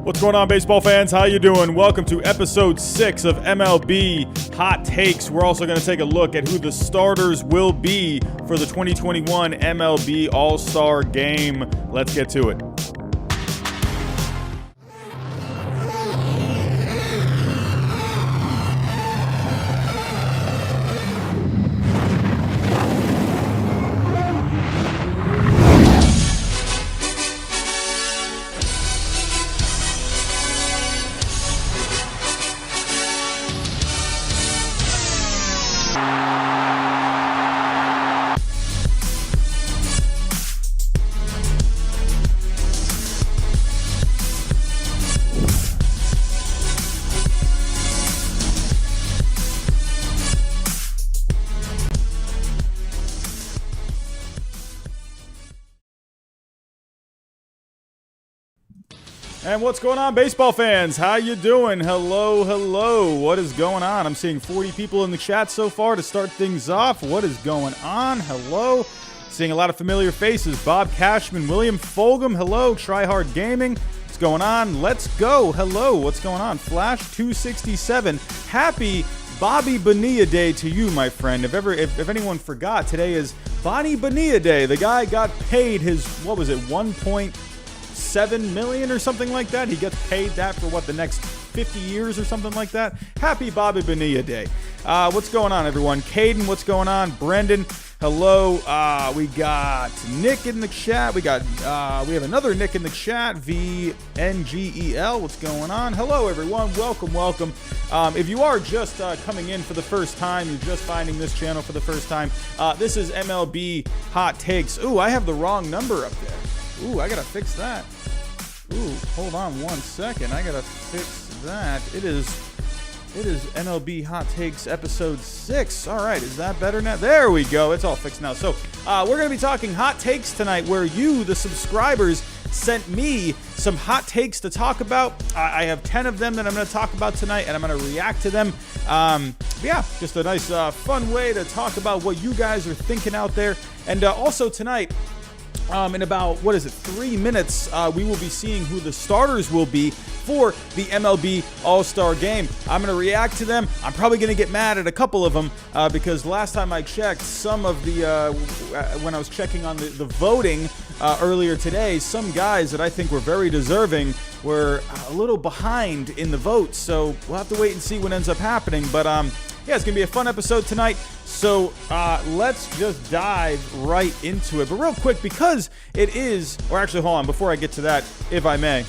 What's going on, baseball fans? How you doing? Welcome to episode 6 of MLB Hot Takes. We're also going to take a look at who the starters will be for the 2021 MLB All-Star game. Let's get to it. And what's going on, baseball fans? How you doing? Hello. What is going on? I'm seeing 40 people in the chat so far to start things off. What is going on? Hello. Seeing a lot of familiar faces. Bob Cashman, William Fulgham. Hello. Try Hard Gaming. What's going on? Let's go. Hello. What's going on? Flash 267. Happy Bobby Bonilla Day to you, my friend. If anyone forgot, today is Bobby Bonilla Day. The guy got paid his, $1.7 million or something like that. He gets paid that for the next 50 years or something like that. Happy Bobby Bonilla Day. What's going on, everyone? Caden, what's going on? Brendan, hello. We got Nick in the chat. We have another Nick in the chat. VNGEL, what's going on? Hello, everyone. Welcome. If you are just coming in for the first time, you're just finding this channel for the first time, this is MLB Hot Takes. Ooh, I have the wrong number up there. Ooh, I gotta fix that. Ooh, hold on 1 second. I gotta fix that. It is MLB Hot Takes episode 6. All right, is that better now? There we go. It's all fixed now. So we're gonna be talking hot takes tonight, where you, the subscribers, sent me some hot takes to talk about. I have 10 of them that I'm gonna talk about tonight, and I'm gonna react to them. Yeah, just a nice, fun way to talk about what you guys are thinking out there. And also tonight, in about, 3 minutes, we will be seeing who the starters will be for the MLB All-Star game. I'm going to react to them. I'm probably going to get mad at a couple of them because last time I checked, some of the, when I was checking on the voting earlier today, some guys that I think were very deserving were a little behind in the vote. So we'll have to wait and see what ends up happening. But yeah, it's going to be a fun episode tonight. So let's just dive right into it. But real quick, because it is, or actually, hold on, before I get to that, if I may.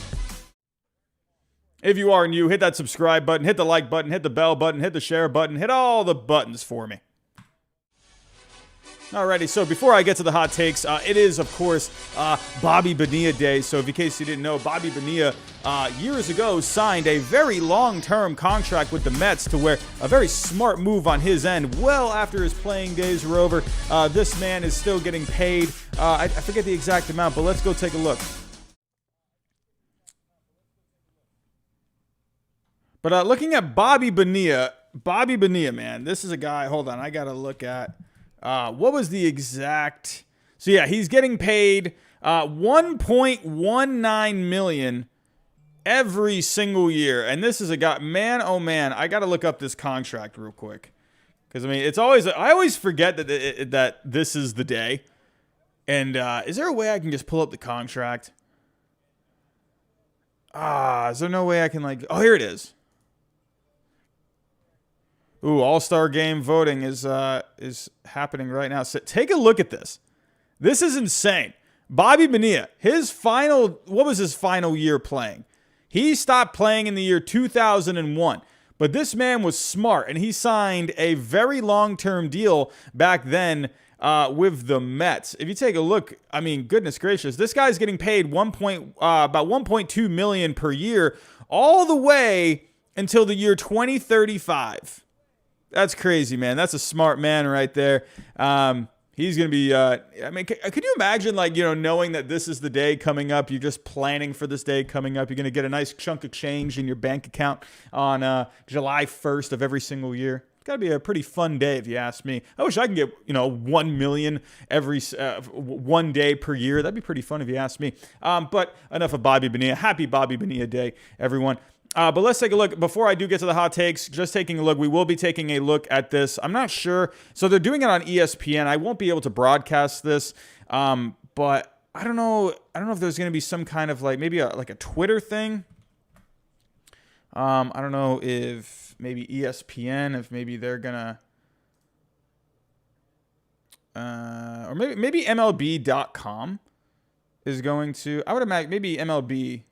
If you are new, hit that subscribe button, hit the like button, hit the bell button, hit the share button, hit all the buttons for me. Alrighty, so before I get to the hot takes, it is, of course, Bobby Bonilla Day. So in case you didn't know, Bobby Bonilla, years ago, signed a very long-term contract with the Mets to where a very smart move on his end. Well after his playing days were over, this man is still getting paid. I forget the exact amount, but let's go take a look. But looking at Bobby Bonilla, man, this is a guy, hold on, I got to look at... what was the exact? So yeah, he's getting paid $1.19 million every single year, and this is a guy. Man, oh man, I got to look up this contract real quick because I mean, I always forget that this is the day. And is there a way I can just pull up the contract? Is there no way I can like? Oh, here it is. Ooh, All-Star game voting is happening right now. So take a look at this. This is insane. Bobby Bonilla, what was his final year playing? He stopped playing in the year 2001. But this man was smart, and he signed a very long-term deal back then with the Mets. If you take a look, I mean, goodness gracious, this guy's getting paid about $1.2 million per year all the way until the year 2035. That's crazy, man. That's a smart man right there. He's going to be, I mean, could you imagine, like, you know, knowing that this is the day coming up, you're just planning for this day coming up, you're going to get a nice chunk of change in your bank account on July 1st of every single year. It's got to be a pretty fun day, if you ask me. I wish I could get, you know, 1 million every one day per year. That'd be pretty fun if you ask me. But enough of Bobby Bonilla. Happy Bobby Bonilla Day, everyone. But let's take a look. Before I do get to the hot takes, just taking a look. We will be taking a look at this. I'm not sure. So they're doing it on ESPN. I won't be able to broadcast this. But I don't know. I don't know if there's going to be some kind of like maybe a Twitter thing. I don't know if maybe ESPN, if maybe they're gonna, or maybe MLB.com is going to. I would imagine maybe MLB.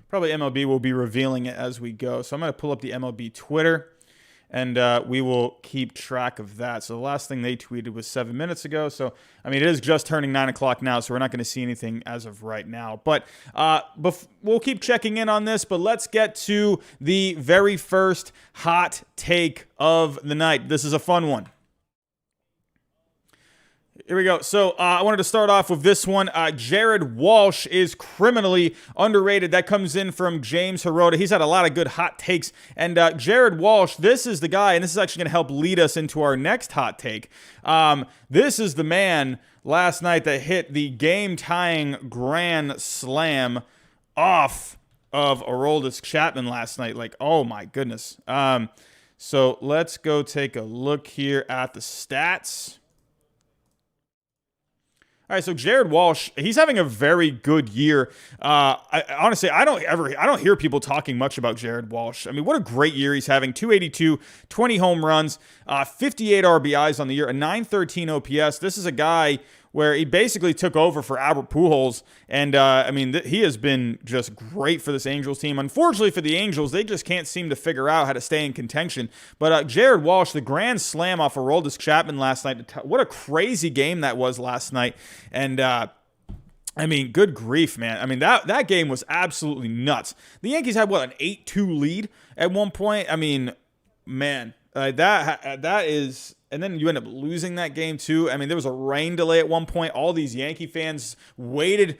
Probably MLB will be revealing it as we go. So I'm going to pull up the MLB Twitter, and we will keep track of that. So the last thing they tweeted was 7 minutes ago. So, I mean, it is just turning 9 o'clock now, so we're not going to see anything as of right now. But we'll keep checking in on this, but let's get to the very first hot take of the night. This is a fun one. Here we go. So I wanted to start off with this one. Jared Walsh is criminally underrated. That comes in from James Hirota. He's had a lot of good hot takes. And Jared Walsh, this is the guy, and this is actually going to help lead us into our next hot take. This is the man last night that hit the game-tying grand slam off of Aroldis Chapman last night. Like, oh my goodness. So let's go take a look here at the stats. All right, so Jared Walsh, he's having a very good year. Honestly, I don't hear people talking much about Jared Walsh. I mean, what a great year he's having. 282, 20 home runs, 58 RBIs on the year, a 913 OPS. This is a guy where he basically took over for Albert Pujols. And, I mean, he has been just great for this Angels team. Unfortunately for the Angels, they just can't seem to figure out how to stay in contention. But Jared Walsh, the grand slam off of Aroldis Chapman last night. What a crazy game that was last night. And, I mean, good grief, man. I mean, that game was absolutely nuts. The Yankees had, an 8-2 lead at one point? I mean, man, that is... And then you end up losing that game too. I mean, there was a rain delay at one point. All these Yankee fans waited,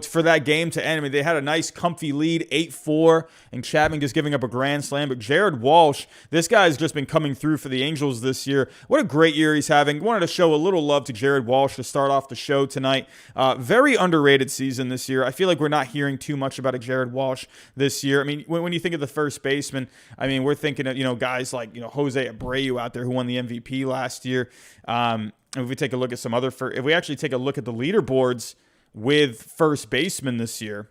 for that game to end. I mean, they had a nice, comfy lead, 8-4, and Chapman just giving up a grand slam. But Jared Walsh, this guy's just been coming through for the Angels this year. What a great year he's having. Wanted to show a little love to Jared Walsh to start off the show tonight. Very underrated season this year. I feel like we're not hearing too much about a Jared Walsh this year. I mean, when you think of the first baseman, I mean, we're thinking of, guys like, Jose Abreu out there who won the MVP last year. If we take a look at if we actually take a look at the leaderboards with first baseman this year,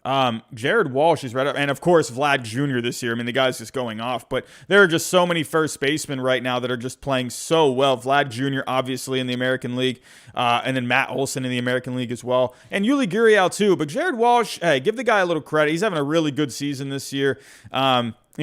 Jared Walsh is right up, and of course Vlad Jr. this year. I mean, the guy's just going off, but there are just so many first basemen right now that are just playing so well. Vlad Jr. obviously in the American League, and then Matt Olson in the American League as well, and Yuli Gurriel too. But Jared Walsh, hey, give the guy a little credit. He's having a really good season this year.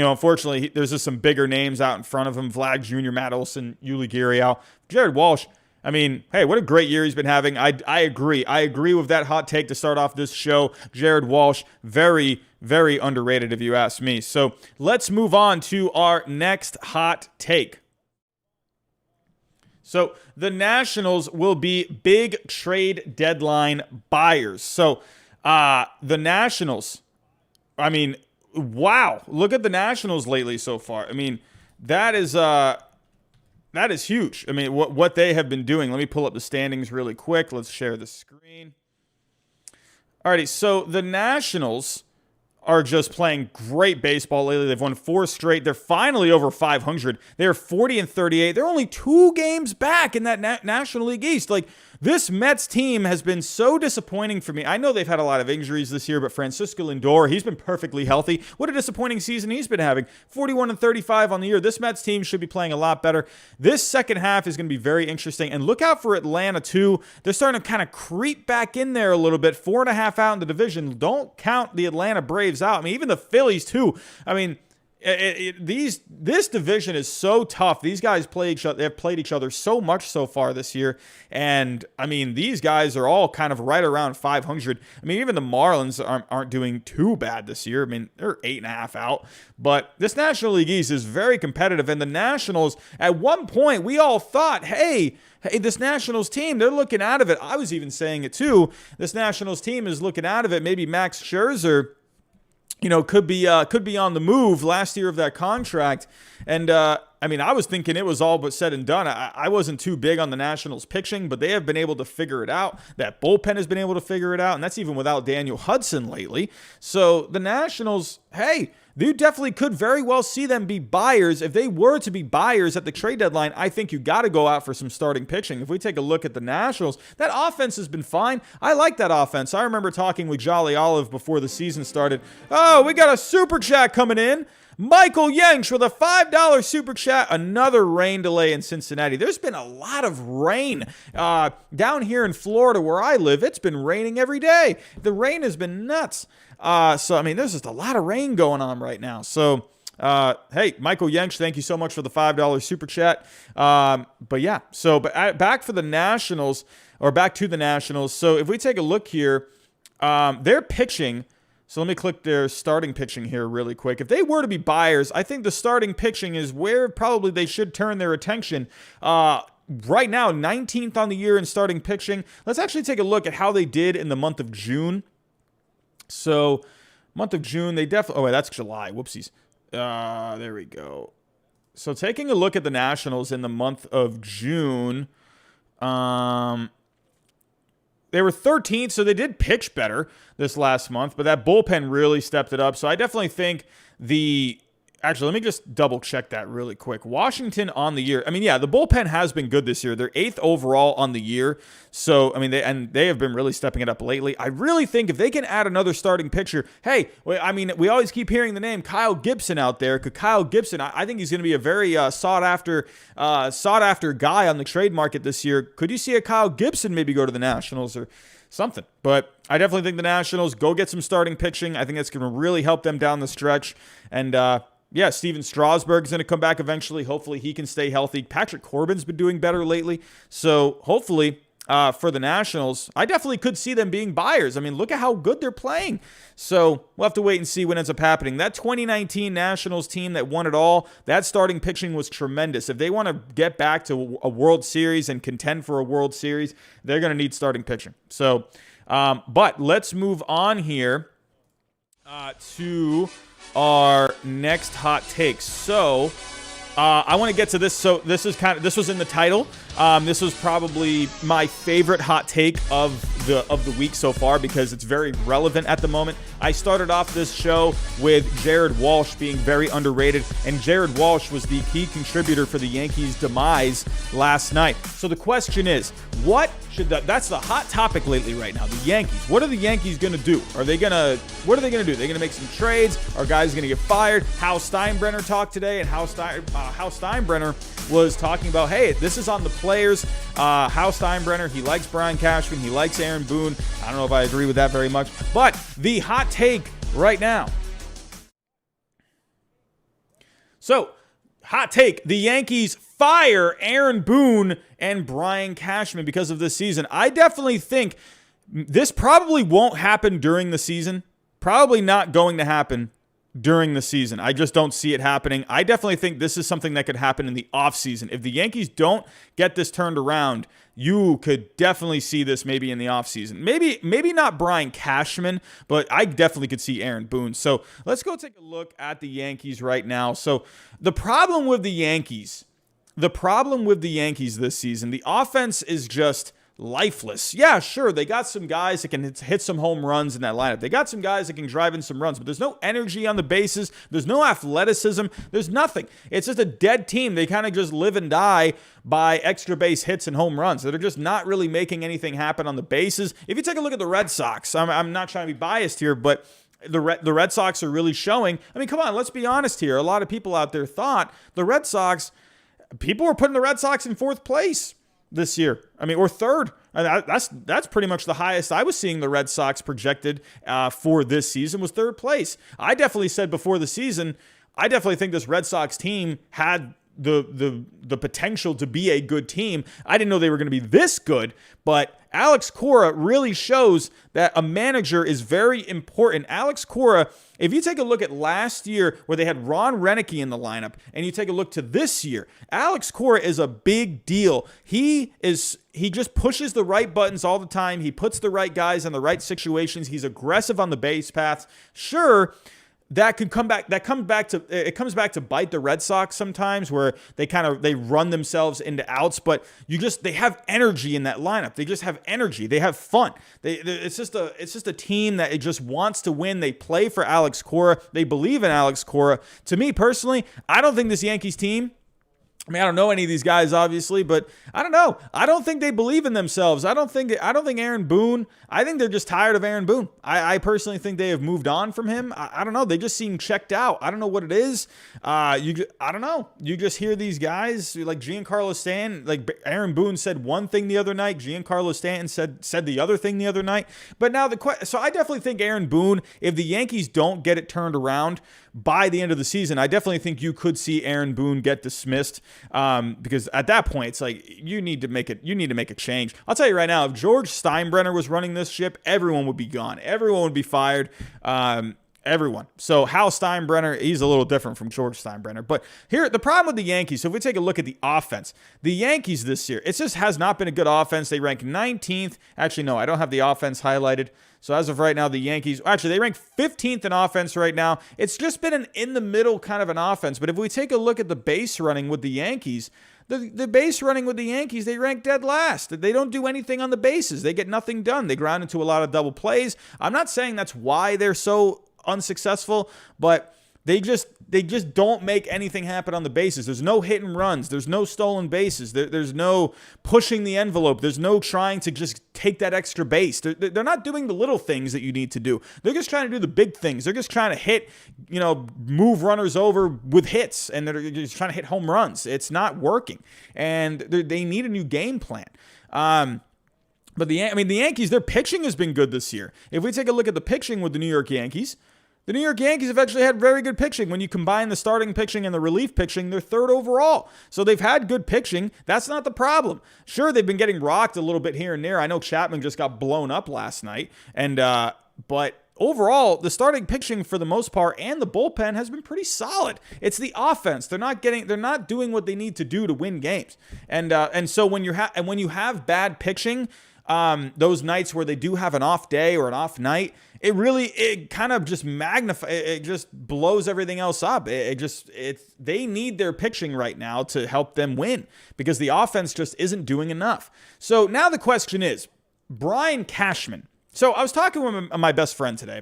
unfortunately, there's just some bigger names out in front of him. Vlad Jr., Matt Olson, Yuli Gurriel, Jared Walsh. I mean, hey, what a great year he's been having. I agree. I agree with that hot take to start off this show. Jared Walsh, very, very underrated if you ask me. So let's move on to our next hot take. So the Nationals will be big trade deadline buyers. So the Nationals, I mean, wow. Look at the Nationals lately so far. I mean, that is huge. I mean, what they have been doing. Let me pull up the standings really quick. Let's share the screen. Alrighty, so the Nationals are just playing great baseball lately. They've won 4 straight. They're finally over 500. They're 40-38. They're only 2 games back in that National League East. Like, this Mets team has been so disappointing for me. I know they've had a lot of injuries this year, but Francisco Lindor, he's been perfectly healthy. What a disappointing season he's been having. 41-35 on the year. This Mets team should be playing a lot better. This second half is going to be very interesting. And look out for Atlanta, too. They're starting to kind of creep back in there a little bit. 4.5 out in the division. Don't count the Atlanta Braves out. I mean, even the Phillies, too. I mean, this division is so tough. These guys have played each other so much so far this year, and I mean, these guys are all kind of right around 500. I mean, even the Marlins aren't doing too bad this year. I mean, they're 8.5 out, but this National League East is very competitive, and the Nationals, at one point, we all thought, hey, this Nationals team, they're looking out of it. I was even saying it too. This Nationals team is looking out of it. Maybe Max Scherzer, could be on the move last year of that contract. And, I mean, I was thinking it was all but said and done. I wasn't too big on the Nationals pitching, but they have been able to figure it out. That bullpen has been able to figure it out, and that's even without Daniel Hudson lately. So the Nationals, hey, you definitely could very well see them be buyers. If they were to be buyers at the trade deadline, I think you got to go out for some starting pitching. If we take a look at the Nationals, that offense has been fine. I like that offense. I remember talking with Jolly Olive before the season started. Oh, we got a super chat coming in. Michael Yanks with a $5 super chat. Another rain delay in Cincinnati. There's been a lot of rain down here in Florida where I live. It's been raining every day. The rain has been nuts. So, I mean, there's just a lot of rain going on right now. So, hey, Michael Yanks, thank you so much for the $5 super chat. But yeah, back to the Nationals. So if we take a look here, they're pitching. So let me click their starting pitching here really quick. If they were to be buyers, I think the starting pitching is where probably they should turn their attention. Right now, 19th on the year in starting pitching. Let's actually take a look at how they did in the month of June. So, month of June, they definitely... Oh, wait, that's July. Whoopsies. There we go. So, taking a look at the Nationals in the month of June, they were 13th, so they did pitch better this last month, but that bullpen really stepped it up. So, I definitely think Actually, let me just double check that really quick. Washington on the year. I mean, yeah, the bullpen has been good this year. They're 8th overall on the year. So, I mean, they have been really stepping it up lately. I really think if they can add another starting pitcher, hey, I mean, we always keep hearing the name Kyle Gibson out there. Kyle Gibson, I think he's going to be a very sought after guy on the trade market this year. Could you see a Kyle Gibson maybe go to the Nationals or something? But I definitely think the Nationals go get some starting pitching. I think that's going to really help them down the stretch. And, yeah, Steven Strasburg is going to come back eventually. Hopefully he can stay healthy. Patrick Corbin's been doing better lately. So hopefully for the Nationals, I definitely could see them being buyers. I mean, look at how good they're playing. So we'll have to wait and see what ends up happening. That 2019 Nationals team that won it all, that starting pitching was tremendous. If they want to get back to a World Series and contend for a World Series, they're going to need starting pitching. So, but let's move on here to our next hot take. So I want to get to this. So this was in the title. This was probably my favorite hot take of the week so far because it's very relevant at the moment. I started off this show with Jared Walsh being very underrated, and Jared Walsh was the key contributor for the Yankees' demise last night. So the question is, that's the hot topic lately right now, the Yankees. What are the Yankees going to do? What are they going to do? They're going to make some trades? Are guys going to get fired? Hal Steinbrenner talked today, and Hal Steinbrenner was talking about, hey, this is on the players. Hal Steinbrenner, he likes Brian Cashman. He likes Aaron Boone. I don't know if I agree with that very much. But the hot take right now. So, hot take, the Yankees fire Aaron Boone and Brian Cashman because of this season. I definitely think this probably won't happen during the season. Probably not going to happen during the season. I just don't see it happening. I definitely think this is something that could happen in the offseason. If the Yankees don't get this turned around, you could definitely see this maybe in the offseason. Maybe not Brian Cashman, but I definitely could see Aaron Boone. So let's go take a look at the Yankees right now. So the problem with the Yankees this season, the offense is just lifeless. Yeah, sure, they got some guys that can hit some home runs in that lineup. They got some guys that can drive in some runs, but there's no energy on the bases. There's no athleticism. There's nothing. It's just a dead team. They kind of just live and die by extra base hits and home runs. They're just not really making anything happen on the bases. If you take a look at the Red Sox, I'm not trying to be biased here, but the Red Sox are really showing. I mean, come on, let's be honest here. A lot of people out there thought the Red Sox, people were putting the Red Sox in fourth place this year. I mean, or third. That's pretty much the highest I was seeing the Red Sox projected for this season was third place. I definitely said before the season, I definitely think this Red Sox team had the potential to be a good team. I didn't know they were going to be this good, but Alex Cora really shows that a manager is very important. Alex Cora, if you take a look at last year where they had Ron Renicky in the lineup, and you take a look to this year, Alex Cora is a big deal. He just pushes the right buttons all the time. He puts the right guys in the right situations. He's aggressive on the base paths. Sure, that could come back. It comes back to bite the Red Sox sometimes, where they run themselves into outs. But they have energy in that lineup. They just have energy. They have fun. It's just a team that it just wants to win. They play for Alex Cora. They believe in Alex Cora. To me personally, I don't think this Yankees team, I mean, I don't know any of these guys, obviously, but I don't know. I don't think they believe in themselves. I don't think Aaron Boone, I think they're just tired of Aaron Boone. I personally think they have moved on from him. I don't know. They just seem checked out. I don't know what it is. I don't know. You just hear these guys like Giancarlo Stanton, like Aaron Boone said one thing the other night. Giancarlo Stanton said the other thing the other night. But now so I definitely think Aaron Boone, if the Yankees don't get it turned around by the end of the season, I definitely think you could see Aaron Boone get dismissed. Because at that point, it's like you need to make a change. I'll tell you right now, if George Steinbrenner was running this ship, everyone would be gone. Everyone would be fired. Everyone. So Hal Steinbrenner, he's a little different from George Steinbrenner. But here, the problem with the Yankees, so if we take a look at the offense, the Yankees this year, it just has not been a good offense. They rank 19th. Actually, no, I don't have the offense highlighted. So as of right now, the Yankees, actually, they rank 15th in offense right now. It's just been an in-the-middle kind of an offense. But if we take a look at the base running with the Yankees, the base running with the Yankees, they rank dead last. They don't do anything on the bases. They get nothing done. They ground into a lot of double plays. I'm not saying that's why they're so unsuccessful, but they just don't make anything happen on the bases. There's no hit and runs. There's no stolen bases. There's no pushing the envelope. There's no trying to just take that extra base. They're not doing the little things that you need to do. They're just trying to do the big things. They're just trying to hit, move runners over with hits, and they're just trying to hit home runs. It's not working, and they need a new game plan. But the Yankees, their pitching has been good this year. If we take a look at the pitching with the New York Yankees, the New York Yankees have actually had very good pitching. When you combine the starting pitching and the relief pitching, they're third overall. So they've had good pitching. That's not the problem. Sure, they've been getting rocked a little bit here and there. I know Chapman just got blown up last night. But overall, the starting pitching for the most part and the bullpen has been pretty solid. It's the offense. They're not doing what they need to do to win games. And so when you have bad pitching, those nights where they do have an off day or an off night, it kind of just magnifies, it just blows everything else up. They need their pitching right now to help them win because the offense just isn't doing enough. So now the question is, Brian Cashman. So I was talking with my best friend today,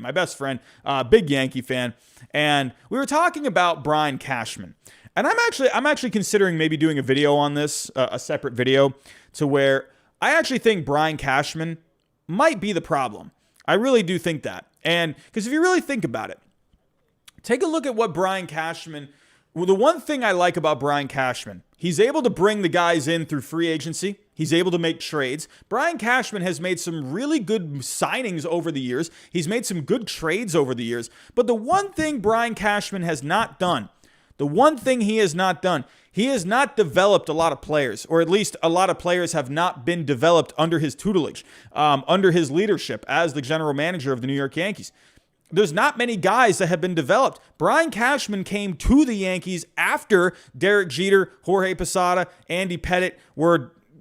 big Yankee fan, and we were talking about Brian Cashman. And I'm actually considering maybe doing a video on this, a separate video, to where I actually think Brian Cashman might be the problem. I really do think that. And because if you really think about it, take a look at what Brian Cashman, well, the one thing I like about Brian Cashman, he's able to bring the guys in through free agency. He's able to make trades. Brian Cashman has made some really good signings over the years. He's made some good trades over the years. But the one thing Brian Cashman has not done, The one thing he has not done, he has not developed a lot of players, or at least a lot of players have not been developed under his tutelage, under his leadership as the general manager of the New York Yankees. There's not many guys that have been developed. Brian Cashman came to the Yankees after Derek Jeter, Jorge Posada, Andy Pettitte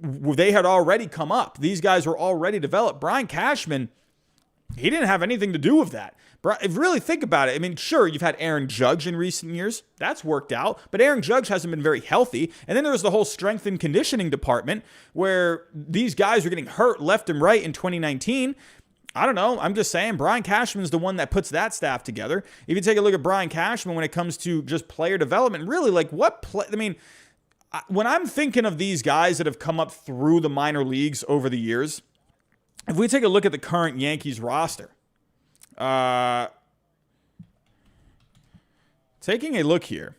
they had already come up. These guys were already developed. Brian Cashman, he didn't have anything to do with that. If you really think about it, I mean, sure, you've had Aaron Judge in recent years. That's worked out. But Aaron Judge hasn't been very healthy. And then there's the whole strength and conditioning department where these guys were getting hurt left and right in 2019. I don't know. I'm just saying Brian Cashman's the one that puts that staff together. If you take a look at Brian Cashman when it comes to just player development, really, like when I'm thinking of these guys that have come up through the minor leagues over the years, if we take a look at the current Yankees roster, taking a look here.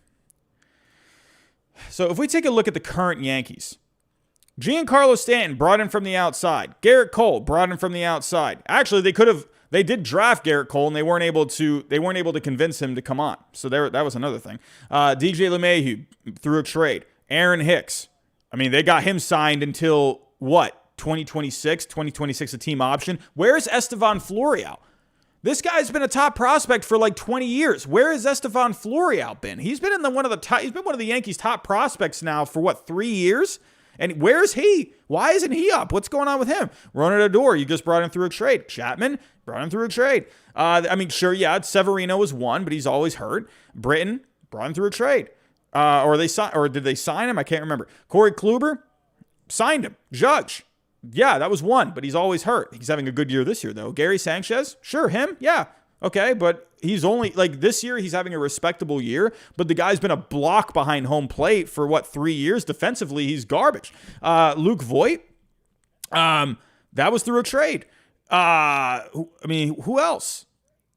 So if we take a look at the current Yankees, Giancarlo Stanton brought in from the outside. Garrett Cole brought in from the outside. Actually, they did draft Garrett Cole, and they weren't able to convince him to come on. So that was another thing. DJ LeMahieu through a trade. Aaron Hicks. I mean, they got him signed until what? 2026, a team option. Where's Estevan Florial? This guy's been a top prospect for like 20 years. Where has Estevan Florial been? He's been one of the Yankees' top prospects now for what, 3 years? And where's he? Why isn't he up? What's going on with him? Ronald Odor, you just brought him through a trade. Chapman, brought him through a trade. Severino was one, but he's always hurt. Britton, brought him through a trade. Or did they sign him? I can't remember. Corey Kluber, signed him. Judge, yeah, that was one, but he's always hurt. He's having a good year this year, though. Gary Sanchez, sure, him, yeah. Okay, but he's only, this year he's having a respectable year, but the guy's been a block behind home plate for, 3 years? Defensively, he's garbage. Luke Voit, that was through a trade. Who else?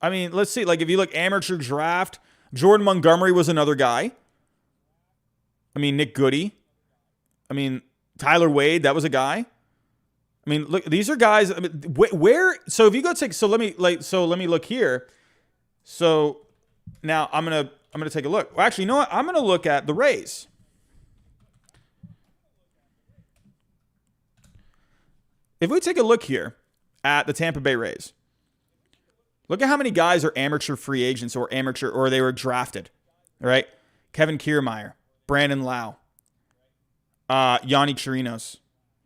I mean, let's see. If you look amateur draft, Jordan Montgomery was another guy. Nick Goody. Tyler Wade, that was a guy. Look, these are guys. Where? So if you go take. So let me look here. So now I'm gonna take a look. Well, actually, you know what? I'm gonna look at the Rays. If we take a look here at the Tampa Bay Rays, look at how many guys are amateur free agents or they were drafted. All right, Kevin Kiermaier, Brandon Lau, Yanni Chirinos.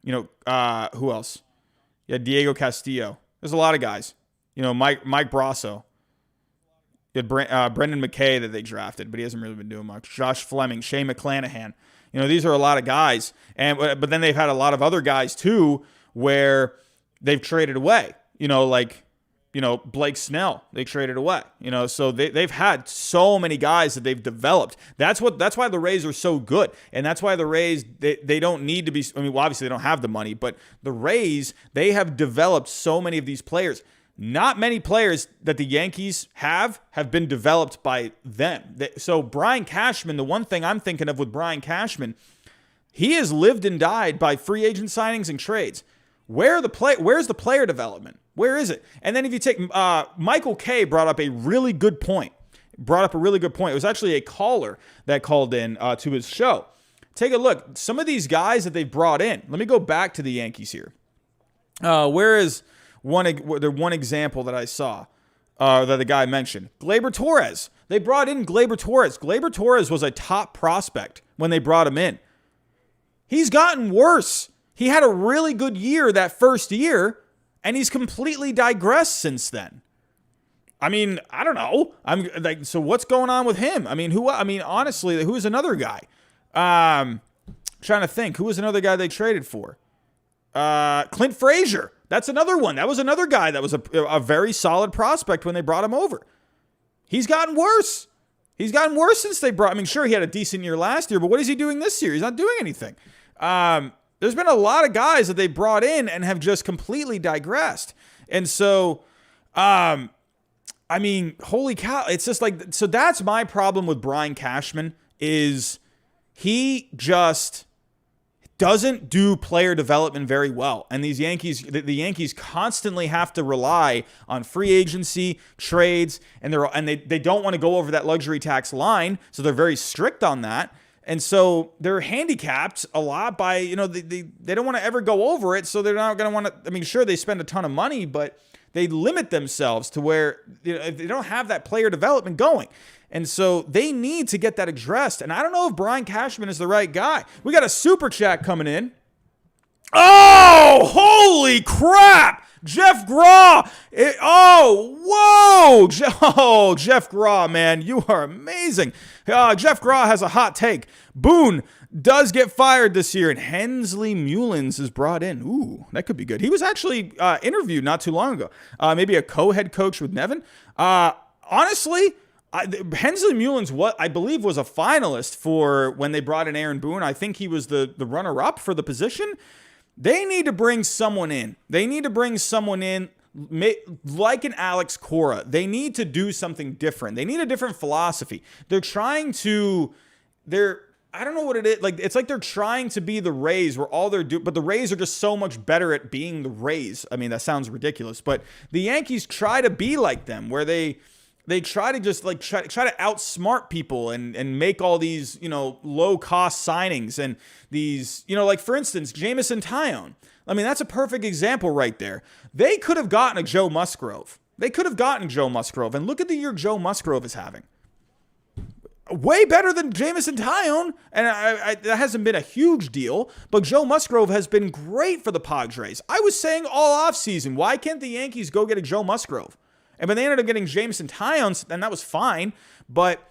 Who else? Yeah, Diego Castillo. There's a lot of guys. Mike Brasso. You had Brendan McKay that they drafted, but he hasn't really been doing much. Josh Fleming, Shane McClanahan. These are a lot of guys. But then they've had a lot of other guys too where they've traded away. Blake Snell, they traded away. So they've had so many guys that they've developed. That's why the Rays are so good. And that's why the Rays, they don't need to be, obviously they don't have the money, but the Rays, they have developed so many of these players. Not many players that the Yankees have been developed by them. So Brian Cashman, the one thing I'm thinking of with Brian Cashman, he has lived and died by free agent signings and trades. Where's the player development? Where is it? And then if you take Michael Kay brought up a really good point. It was actually a caller that called in to his show. Take a look. Some of these guys that they've brought in. Let me go back to the Yankees here. Where is one example that I saw that the guy mentioned? Gleyber Torres. They brought in Gleyber Torres. Gleyber Torres was a top prospect when they brought him in. He's gotten worse. He had a really good year that first year, and he's completely digressed since then. I don't know. So what's going on with him? Honestly, who's another guy? Trying to think. Who was another guy they traded for? Clint Frazier. That's another one. That was another guy that was a very solid prospect when they brought him over. He's gotten worse. Since they brought. Sure, he had a decent year last year, but what is he doing this year? He's not doing anything. There's been a lot of guys that they brought in and have just completely digressed. And so, holy cow. It's just so that's my problem with Brian Cashman is he just doesn't do player development very well. And these Yankees, the Yankees constantly have to rely on free agency, trades, and they don't want to go over that luxury tax line, so they're very strict on that. And so they're handicapped a lot by, they don't want to ever go over it, so they're not going to want to, I mean, sure, they spend a ton of money, but they limit themselves to where they don't have that player development going. And so they need to get that addressed. And I don't know if Brian Cashman is the right guy. We got a super chat coming in. Oh, holy crap. Jeff Graw. Jeff Graw, man. You are amazing. Jeff Graw has a hot take. Boone does get fired this year, and Hensley Mullins is brought in. Ooh, that could be good. He was actually interviewed not too long ago. Maybe a co-head coach with Nevin. Honestly, Hensley Mullins, I believe, was a finalist for when they brought in Aaron Boone. I think he was the runner-up for the position. They need to bring someone in. Like an Alex Cora. They need to do something different. They need a different philosophy. I don't know what it is. It's like they're trying to be the Rays, where all they're doing, but the Rays are just so much better at being the Rays. I mean, that sounds ridiculous, but the Yankees try to be like them, where they try to just try to outsmart people and make all these, low cost signings and these, for instance, Jamison Tyone. I mean, that's a perfect example right there. They could have gotten a Joe Musgrove. And look at the year Joe Musgrove is having. Way better than Jamison Tyone, and that hasn't been a huge deal, but Joe Musgrove has been great for the Padres. I was saying all offseason, why can't the Yankees go get a Joe Musgrove? But they ended up getting Jamison Tyone, and that was fine. But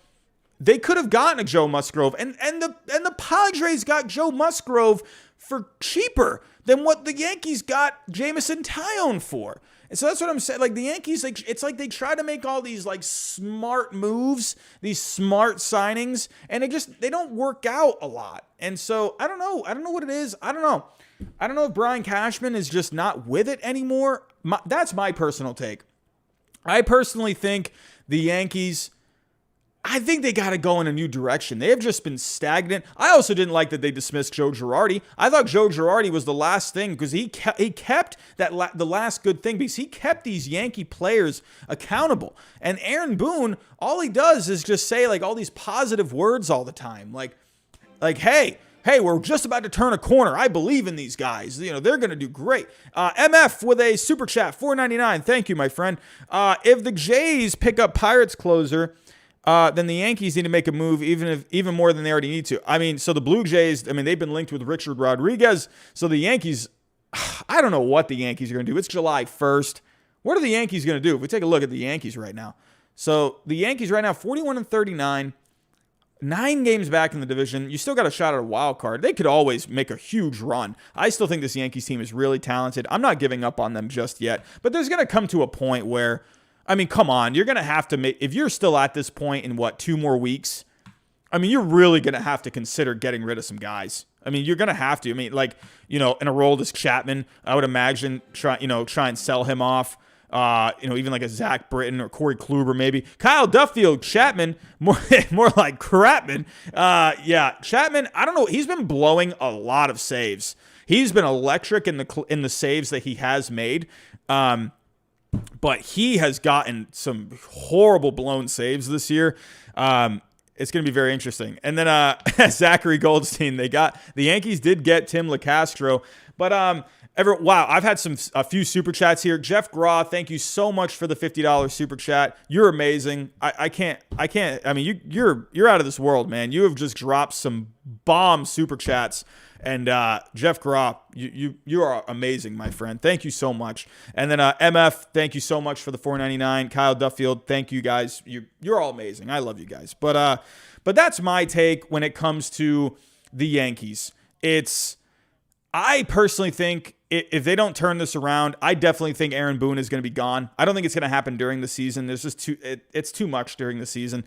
they could have gotten a Joe Musgrove, and the Padres got Joe Musgrove for cheaper than what the Yankees got Jamison Tyone for. And so that's what I'm saying. The Yankees, it's like they try to make all these smart moves, these smart signings, and they don't work out a lot. And so I don't know what it is. I don't know if Brian Cashman is just not with it anymore. That's my personal take. I personally think the Yankees, I think they got to go in a new direction. They have just been stagnant. I also didn't like that they dismissed Joe Girardi. I thought Joe Girardi was the last thing because he kept the last good thing, because he kept these Yankee players accountable. And Aaron Boone, all he does is just say all these positive words all the time. Hey, we're just about to turn a corner. I believe in these guys. They're going to do great. MF with a super chat, $4.99. Thank you, my friend. If the Jays pick up Pirates closer, then the Yankees need to make a move, even more than they already need to. I mean, so the Blue Jays, they've been linked with Richard Rodriguez. So the Yankees, I don't know what the Yankees are going to do. It's July 1st. What are the Yankees going to do? If we take a look at the Yankees right now. So the Yankees right now, 41-39. 9 games back in the division. You still got a shot at a wild card. They could always make a huge run. I still think this Yankees team is really talented. I'm not giving up on them just yet. But there's going to come to a point where, come on, you're going to have to make, if you're still at this point in 2 more weeks, you're really going to have to consider getting rid of some guys. You're going to have to. In a Aroldis Chapman, I would imagine try and sell him off. Even like a Zach Britton or Corey Kluber, maybe. Kyle Duffield, Chapman, more like Crapman. Chapman, I don't know. He's been blowing a lot of saves. He's been electric in the saves that he has made. But he has gotten some horrible blown saves this year. It's going to be very interesting. And then Zachary Goldstein, the Yankees did get Tim LeCastro, but wow, I've had a few super chats here. Jeff Graw, thank you so much for the $50 super chat. You're amazing. I can't. You're out of this world, man. You have just dropped some bomb super chats. And Jeff Graw, you are amazing, my friend. Thank you so much. And then MF, thank you so much for the $4.99. Kyle Duffield, thank you guys. You're all amazing. I love you guys. But that's my take when it comes to the Yankees. I personally think if they don't turn this around, I definitely think Aaron Boone is going to be gone. I don't think it's going to happen during the season. There's just it's too much during the season.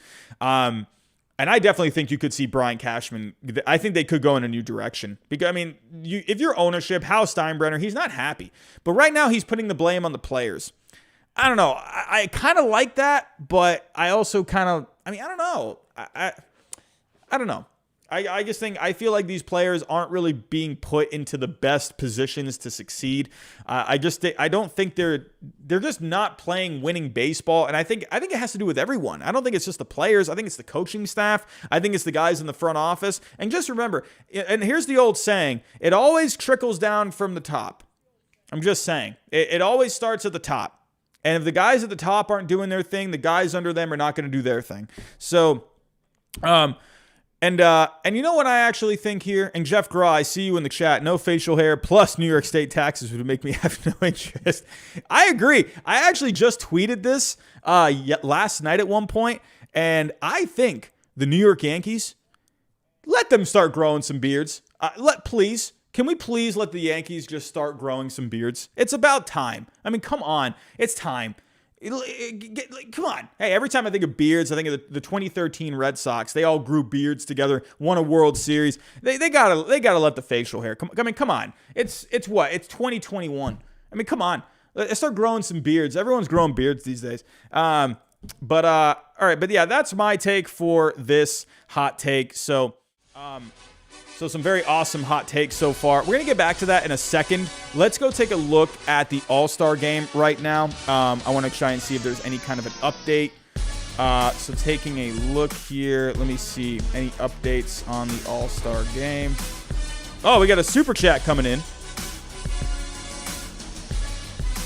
And I definitely think you could see Brian Cashman. I think they could go in a new direction. Because, if you're ownership, Hal Steinbrenner, he's not happy. But right now he's putting the blame on the players. I don't know. I kind of like that, but I also kind of, I don't know. I don't know. I just think I feel like these players aren't really being put into the best positions to succeed. I don't think they're just not playing winning baseball, and I think it has to do with everyone. I don't think it's just the players. I think it's the coaching staff. I think it's the guys in the front office. And just remember, and here's the old saying: it always trickles down from the top. I'm just saying, it always starts at the top. And if the guys at the top aren't doing their thing, the guys under them are not going to do their thing. So, And you know what I actually think here? And Jeff Graw, I see you in the chat. No facial hair plus New York State taxes would make me have no interest. I agree. I actually just tweeted this last night at one point, and I think the New York Yankees, let them start growing some beards. Can we please let the Yankees just start growing some beards? It's about time. I mean, come on. It's time. Come on. Hey, every time I think of beards, I think of the 2013 Red Sox. They all grew beards together, won a World Series. They gotta let the facial hair come. I mean, come on. It's what? It's 2021. I mean, come on. Let's start growing some beards. Everyone's growing beards these days. All right. But yeah, that's my take for this hot take. So some very awesome hot takes so far. We're going to get back to that in a second. Let's go take a look at the All-Star game right now. I want to try and see if there's any kind of an update. So taking a look here. Let me see any updates on the All-Star game. Oh, we got a super chat coming in.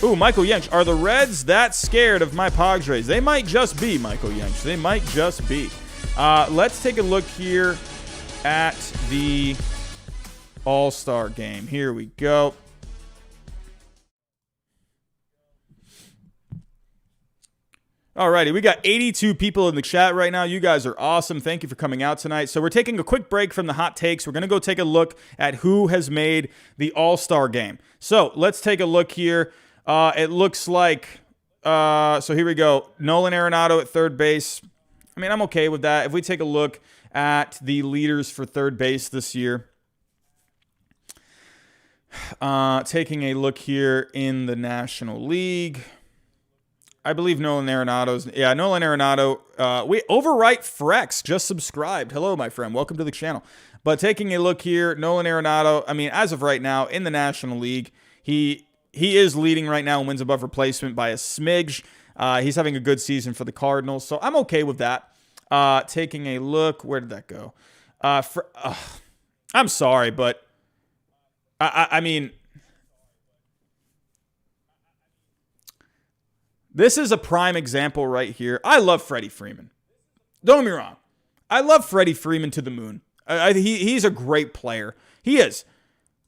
Ooh, Michael Yench. Are the Reds that scared of my Padres? They might just be, Michael Yench. They might just be. Let's take a look here at the All-Star game. Here we go. Alrighty, we got 82 people in the chat right now. You guys are awesome. Thank you for coming out tonight. So we're taking a quick break from the hot takes. We're going to go take a look at who has made the All-Star game. So let's take a look here. It looks like, so here we go. Nolan Arenado at third base. I mean, I'm okay with that. If we take a look at the leaders for third base this year. Taking a look here in the National League. I believe Nolan Arenado. Overwrite Frex just subscribed. Hello, my friend. Welcome to the channel. But taking a look here, Nolan Arenado, I mean, as of right now in the National League, he is leading right now and wins above replacement by a smidge. He's having a good season for the Cardinals, so I'm okay with that. Taking a look, where did that go? I'm sorry, but I mean, this is a prime example right here. I love Freddie Freeman. Don't get me wrong. I love Freddie Freeman to the moon. He's a great player. He is,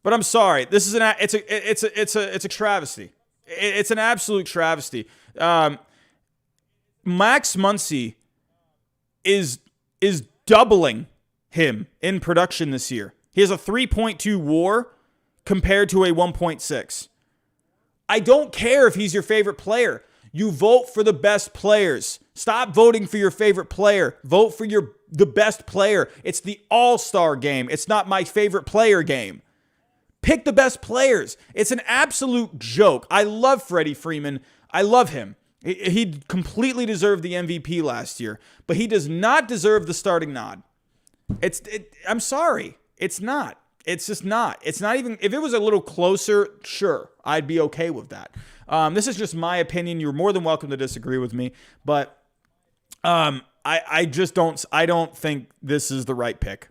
but I'm sorry. This is it's a travesty. It's an absolute travesty. Max Muncy is doubling him in production this year. He has a 3.2 WAR compared to a 1.6. I don't care if he's your favorite player. You vote for the best players. Stop voting for your favorite player. Vote for the best player. It's the All-Star game. It's not my favorite player game. Pick the best players. It's an absolute joke. I love Freddie Freeman. I love him. He completely deserved the MVP last year, but he does not deserve the starting nod. I'm sorry. It's not. It's just not. It's not even, if it was a little closer, sure, I'd be okay with that. This is just my opinion. You're more than welcome to disagree with me, but I don't think this is the right pick.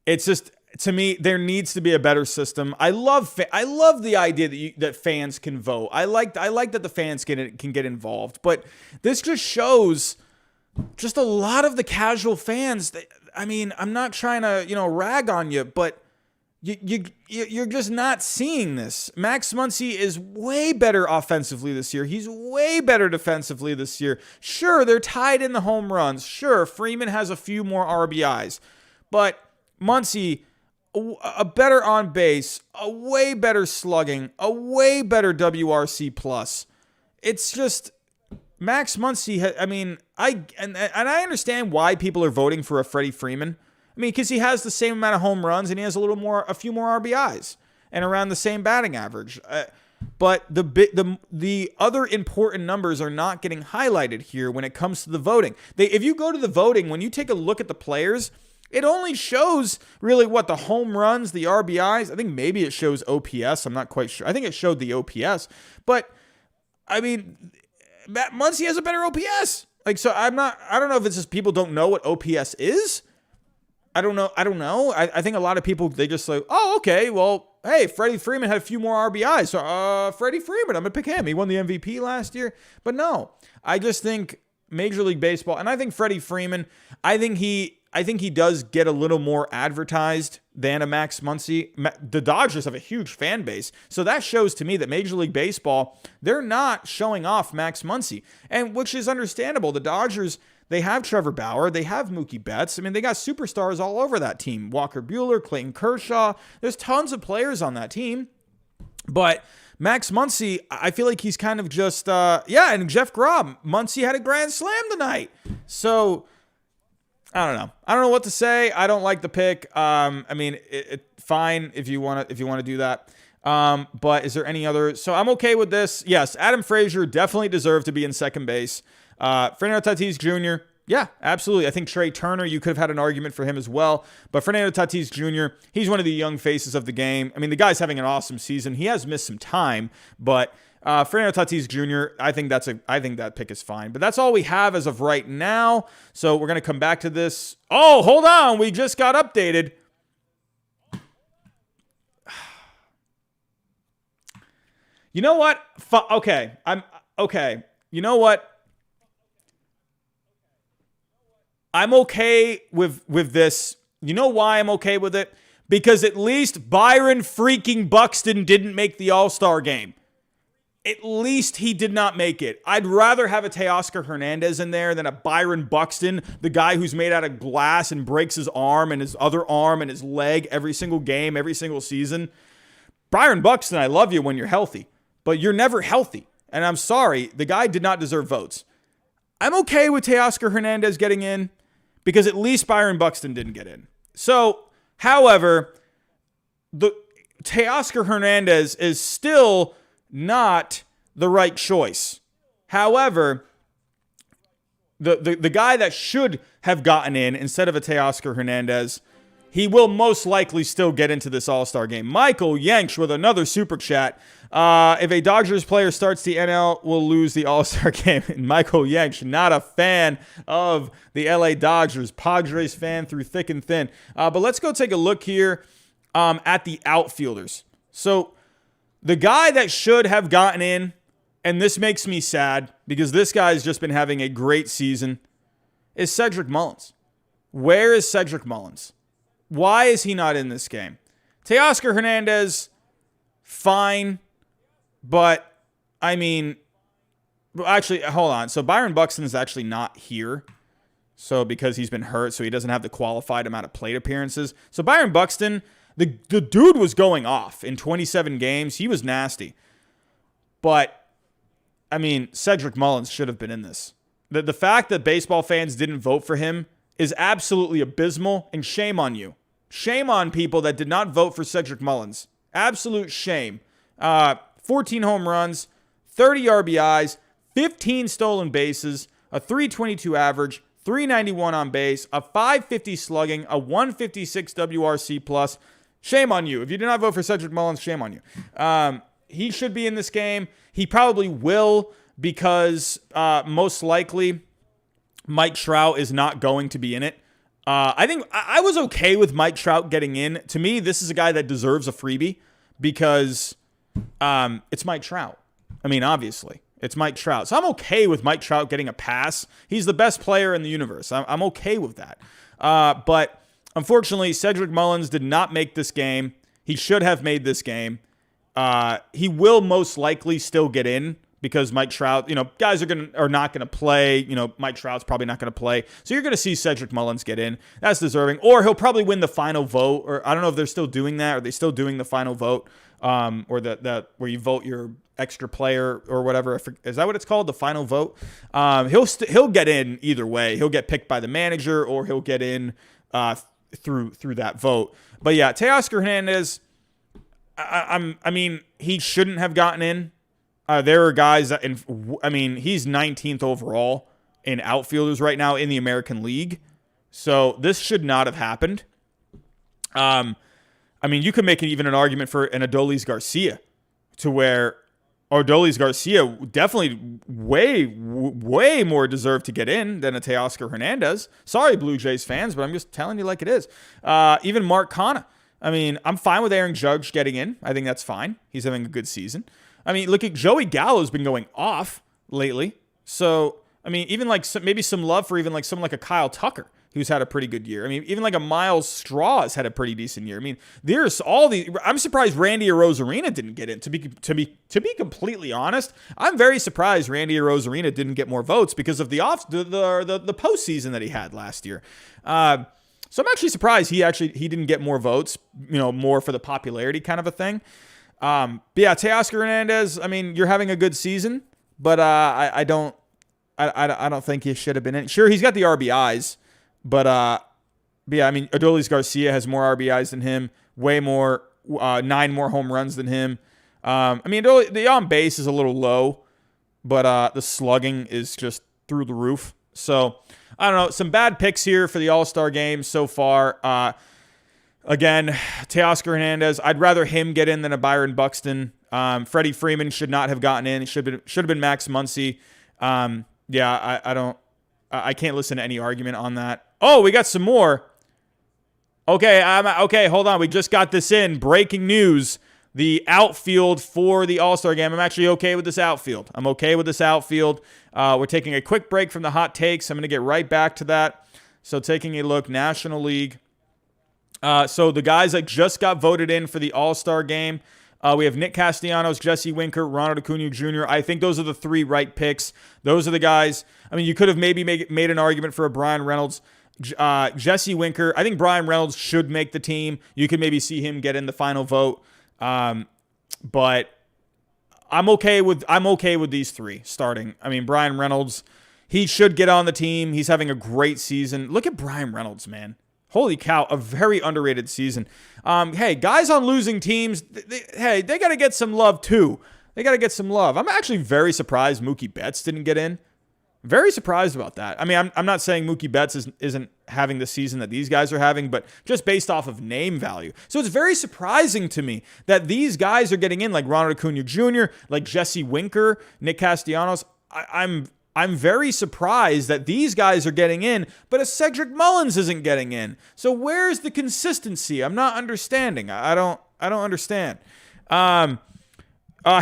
It's just, to me, there needs to be a better system. I love the idea that fans can vote. I like that the fans can get involved. But this just shows just a lot of the casual fans. I mean, I'm not trying to rag on you, but you're just not seeing this. Max Muncy is way better offensively this year. He's way better defensively this year. Sure, they're tied in the home runs. Sure, Freeman has a few more RBIs, but Muncy, a better on base, a way better slugging, a way better WRC plus. It's just Max Muncy. I mean, I understand why people are voting for a Freddie Freeman. I mean, because he has the same amount of home runs and he has a few more RBIs and around the same batting average. But the other important numbers are not getting highlighted here when it comes to the voting. If you go to the voting, when you take a look at the players, It only shows really what the home runs, the RBIs. I think maybe it shows OPS. I'm not quite sure. I think it showed the OPS. But, I mean, Matt Muncy has a better OPS. Like, so I don't know if it's just people don't know what OPS is. I don't know. I think a lot of people, they just like, oh, okay, well, hey, Freddie Freeman had a few more RBIs. So, Freddie Freeman, I'm going to pick him. He won the MVP last year. But no, I just think Major League Baseball, and I think Freddie Freeman, I think he does get a little more advertised than a Max Muncy. The Dodgers have a huge fan base. So that shows to me that Major League Baseball, they're not showing off Max Muncy. And which is understandable. The Dodgers, they have Trevor Bauer. They have Mookie Betts. I mean, they got superstars all over that team. Walker Buehler, Clayton Kershaw. There's tons of players on that team. But Max Muncy, I feel like he's kind of just, and Jeff Grob. Muncy had a grand slam tonight. So, I don't know. I don't know what to say. I don't like the pick. I mean, fine if you want to do that. But is there any other? So I'm okay with this. Yes, Adam Frazier definitely deserved to be in second base. Fernando Tatis Jr., yeah, absolutely. I think Trey Turner, you could have had an argument for him as well. But Fernando Tatis Jr., he's one of the young faces of the game. I mean, the guy's having an awesome season. He has missed some time, but Fernando Tatis Jr., I think that pick is fine. But that's all we have as of right now. So we're going to come back to this. Oh, hold on. We just got updated. You know what? Okay. Okay. You know what? I'm okay with this. You know why I'm okay with it? Because at least Byron freaking Buxton didn't make the All-Star game. At least he did not make it. I'd rather have a Teoscar Hernandez in there than a Byron Buxton, the guy who's made out of glass and breaks his arm and his other arm and his leg every single game, every single season. Byron Buxton, I love you when you're healthy, but you're never healthy. And I'm sorry, the guy did not deserve votes. I'm okay with Teoscar Hernandez getting in because at least Byron Buxton didn't get in. So, however, the Teoscar Hernandez is still not the right choice. However, the guy that should have gotten in instead of a Teoscar Hernandez, he will most likely still get into this All-Star game. Michael Yanks with another super chat. If a Dodgers player starts the NL, will lose the All-Star game. And Michael Yanks, not a fan of the LA Dodgers. Padres fan through thick and thin. But let's go take a look here at the outfielders. So the guy that should have gotten in, and this makes me sad because this guy's just been having a great season, is Cedric Mullins. Where is Cedric Mullins? Why is he not in this game? Teoscar Hernandez, fine. But, I mean, actually, hold on. So Byron Buxton is actually not here. So because he's been hurt, so he doesn't have the qualified amount of plate appearances. So Byron Buxton, the dude was going off in 27 games. He was nasty. But, I mean, Cedric Mullins should have been in this. The fact that baseball fans didn't vote for him is absolutely abysmal, and shame on you. Shame on people that did not vote for Cedric Mullins. Absolute shame. 14 home runs, 30 RBIs, 15 stolen bases, a 322 average, 391 on base, a 550 slugging, a 156 WRC plus. Shame on you. If you did not vote for Cedric Mullins, shame on you. He should be in this game. He probably will because most likely Mike Trout is not going to be in it. I think I was okay with Mike Trout getting in. To me, this is a guy that deserves a freebie because it's Mike Trout. I mean, obviously, it's Mike Trout. So I'm okay with Mike Trout getting a pass. He's the best player in the universe. I'm okay with that. But unfortunately, Cedric Mullins did not make this game. He should have made this game. He will most likely still get in because Mike Trout, guys are not going to play. Mike Trout's probably not going to play. So you're going to see Cedric Mullins get in. That's deserving. Or he'll probably win the final vote. Or I don't know if they're still doing that. Are they still doing the final vote? Or the where you vote your extra player or whatever. Is that what it's called? The final vote? He'll get in either way. He'll get picked by the manager or he'll get in through that vote. But yeah, Teoscar Hernandez, I mean, he shouldn't have gotten in. There are guys that, he's 19th overall in outfielders right now in the American League. So this should not have happened. I mean, you could make even an argument for an Adolis Garcia, to where Adolis Garcia definitely way more deserved to get in than a Teoscar Hernandez. Sorry, Blue Jays fans, but I'm just telling you like it is. Even Mark Canha. I mean, I'm fine with Aaron Judge getting in. I think that's fine. He's having a good season. I mean, look at Joey Gallo's been going off lately. So, I mean, even like maybe some love for even like someone like a Kyle Tucker, who's had a pretty good year. I mean, even like a Miles Straw has had a pretty decent year. I mean, there's all the. I'm surprised Randy Arozarena didn't get in. To be completely honest, I'm very surprised Randy Arozarena didn't get more votes because of the postseason that he had last year. So I'm actually surprised he didn't get more votes. You know, more for the popularity kind of a thing. But yeah, Teoscar Hernandez. I mean, you're having a good season, but I don't think he should have been in. Sure, he's got the RBIs. But yeah, I mean, Adolis Garcia has more RBIs than him, way more, 9 more home runs than him. I mean, the on base is a little low, but the slugging is just through the roof. So, I don't know, some bad picks here for the All-Star game so far. Again, Teoscar Hernandez, I'd rather him get in than a Byron Buxton. Freddie Freeman should not have gotten in. It should have been Max Muncy. Yeah, I can't listen to any argument on that. Oh, we got some more. Okay, hold on. We just got this in. Breaking news. The outfield for the All-Star game. I'm actually okay with this outfield. We're taking a quick break from the hot takes. I'm going to get right back to that. So taking a look, National League. So the guys that just got voted in for the All-Star game, we have Nick Castellanos, Jesse Winker, Ronald Acuna Jr. I think those are the 3 right picks. Those are the guys. I mean, you could have maybe made an argument for a Brian Reynolds, Jesse Winker. I think Brian Reynolds should make the team. You could maybe see him get in the final vote. But I'm okay with these 3 starting. I mean, Brian Reynolds, he should get on the team. He's having a great season. Look at Brian Reynolds, man. Holy cow, a very underrated season. Hey, guys on losing teams, they got to get some love too. They got to get some love. I'm actually very surprised Mookie Betts didn't get in. Very surprised about that. I mean, I'm not saying Mookie Betts isn't having the season that these guys are having, but just based off of name value. So it's very surprising to me that these guys are getting in, like Ronald Acuna Jr., like Jesse Winker, Nick Castellanos. I'm very surprised that these guys are getting in, but a Cedric Mullins isn't getting in. So where's the consistency? I'm not understanding. I don't understand.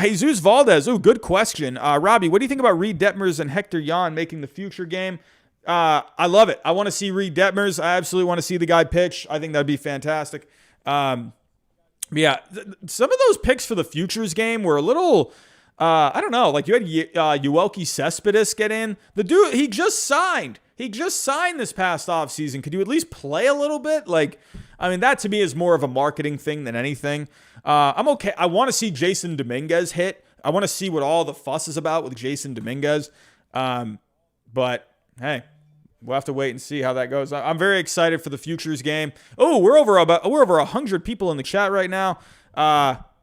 Jesus Valdez. Oh, good question. Robbie, what do you think about Reed Detmers and Hector Yan making the future game? I love it. I want to see Reed Detmers. I absolutely want to see the guy pitch. I think that'd be fantastic. Yeah, some of those picks for the futures game were a little, I don't know. Like you had Yoelqui Cespedes get in. The dude, he just signed. This past offseason. Could you at least play a little bit? Like, I mean, that to me is more of a marketing thing than anything. I'm okay. I want to see Jason Dominguez hit. I want to see what all the fuss is about with Jason Dominguez. But hey, we'll have to wait and see how that goes. I'm very excited for the futures game. Oh, we're over 100 people in the chat right now.